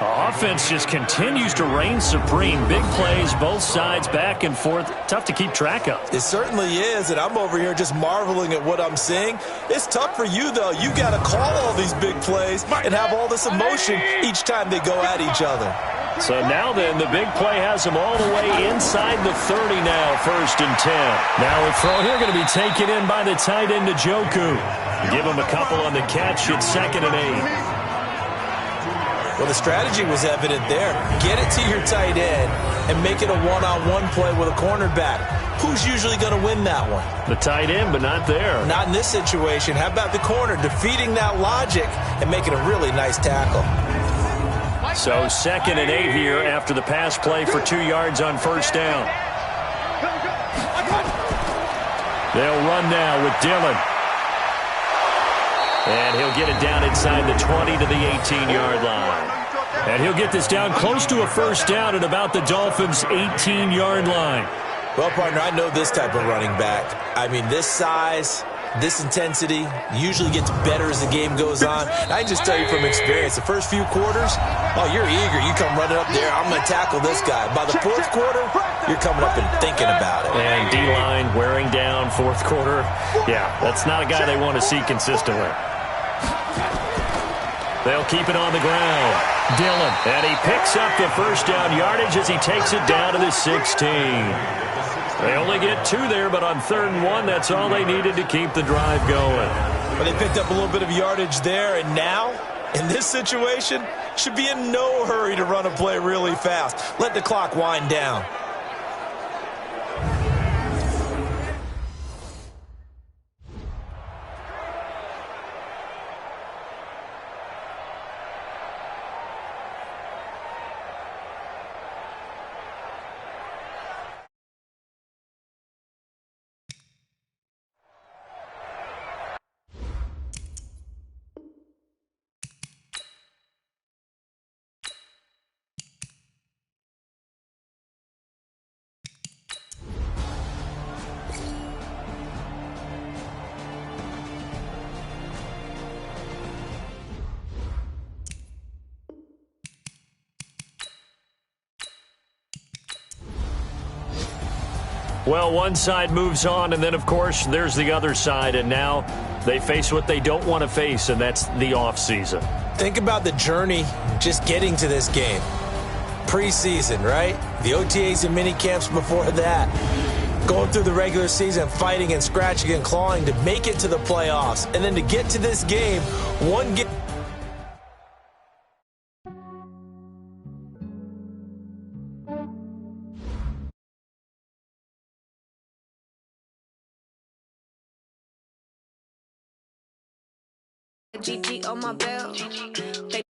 Offense just continues to reign supreme. Big plays, both sides, back and forth. Tough to keep track of. It certainly is, and I'm over here just marveling at what I'm seeing. It's tough for you, though. You got to call all these big plays and have all this emotion each time they go at each other. So now then, the big play has him all the way inside the 30 now, 1st and 10. Now a throw here going to be taken in by the tight end, Njoku. Give him a couple on the catch. It's 2nd and 8. Well, the strategy was evident there. Get it to your tight end and make it a one-on-one play with a cornerback. Who's usually going to win that one? The tight end, but not there. Not in this situation. How about the corner defeating that logic and making a really nice tackle? So 2nd and 8 here after the pass play for 2 yards on first down. They'll run now with Dillon. And he'll get it down inside the 20 to the 18-yard line. And he'll get this down close to a first down at about the Dolphins' 18-yard line. Well, partner, I know this type of running back. I mean, this size, this intensity usually gets better as the game goes on. I can just tell you from experience, the first few quarters, oh, you're eager. You come running up there, I'm going to tackle this guy. By the 4th quarter, you're coming up and thinking about it. And D-line wearing down 4th quarter. Yeah, that's not a guy they want to see consistently. They'll keep it on the ground. Dillon, and he picks up the first down yardage as he takes it down to the 16. They only get 2 there, but on 3rd and 1, that's all they needed to keep the drive going. But they picked up a little bit of yardage there, and now, in this situation, should be in no hurry to run a play really fast. Let the clock wind down. Well, one side moves on, and then, of course, there's the other side, and now they face what they don't want to face, and that's the offseason. Think about the journey just getting to this game. Preseason, right? The OTAs and mini camps before that. Going through the regular season, fighting and scratching and clawing to make it to the playoffs. And then to get to this game, one game. GG on my belt.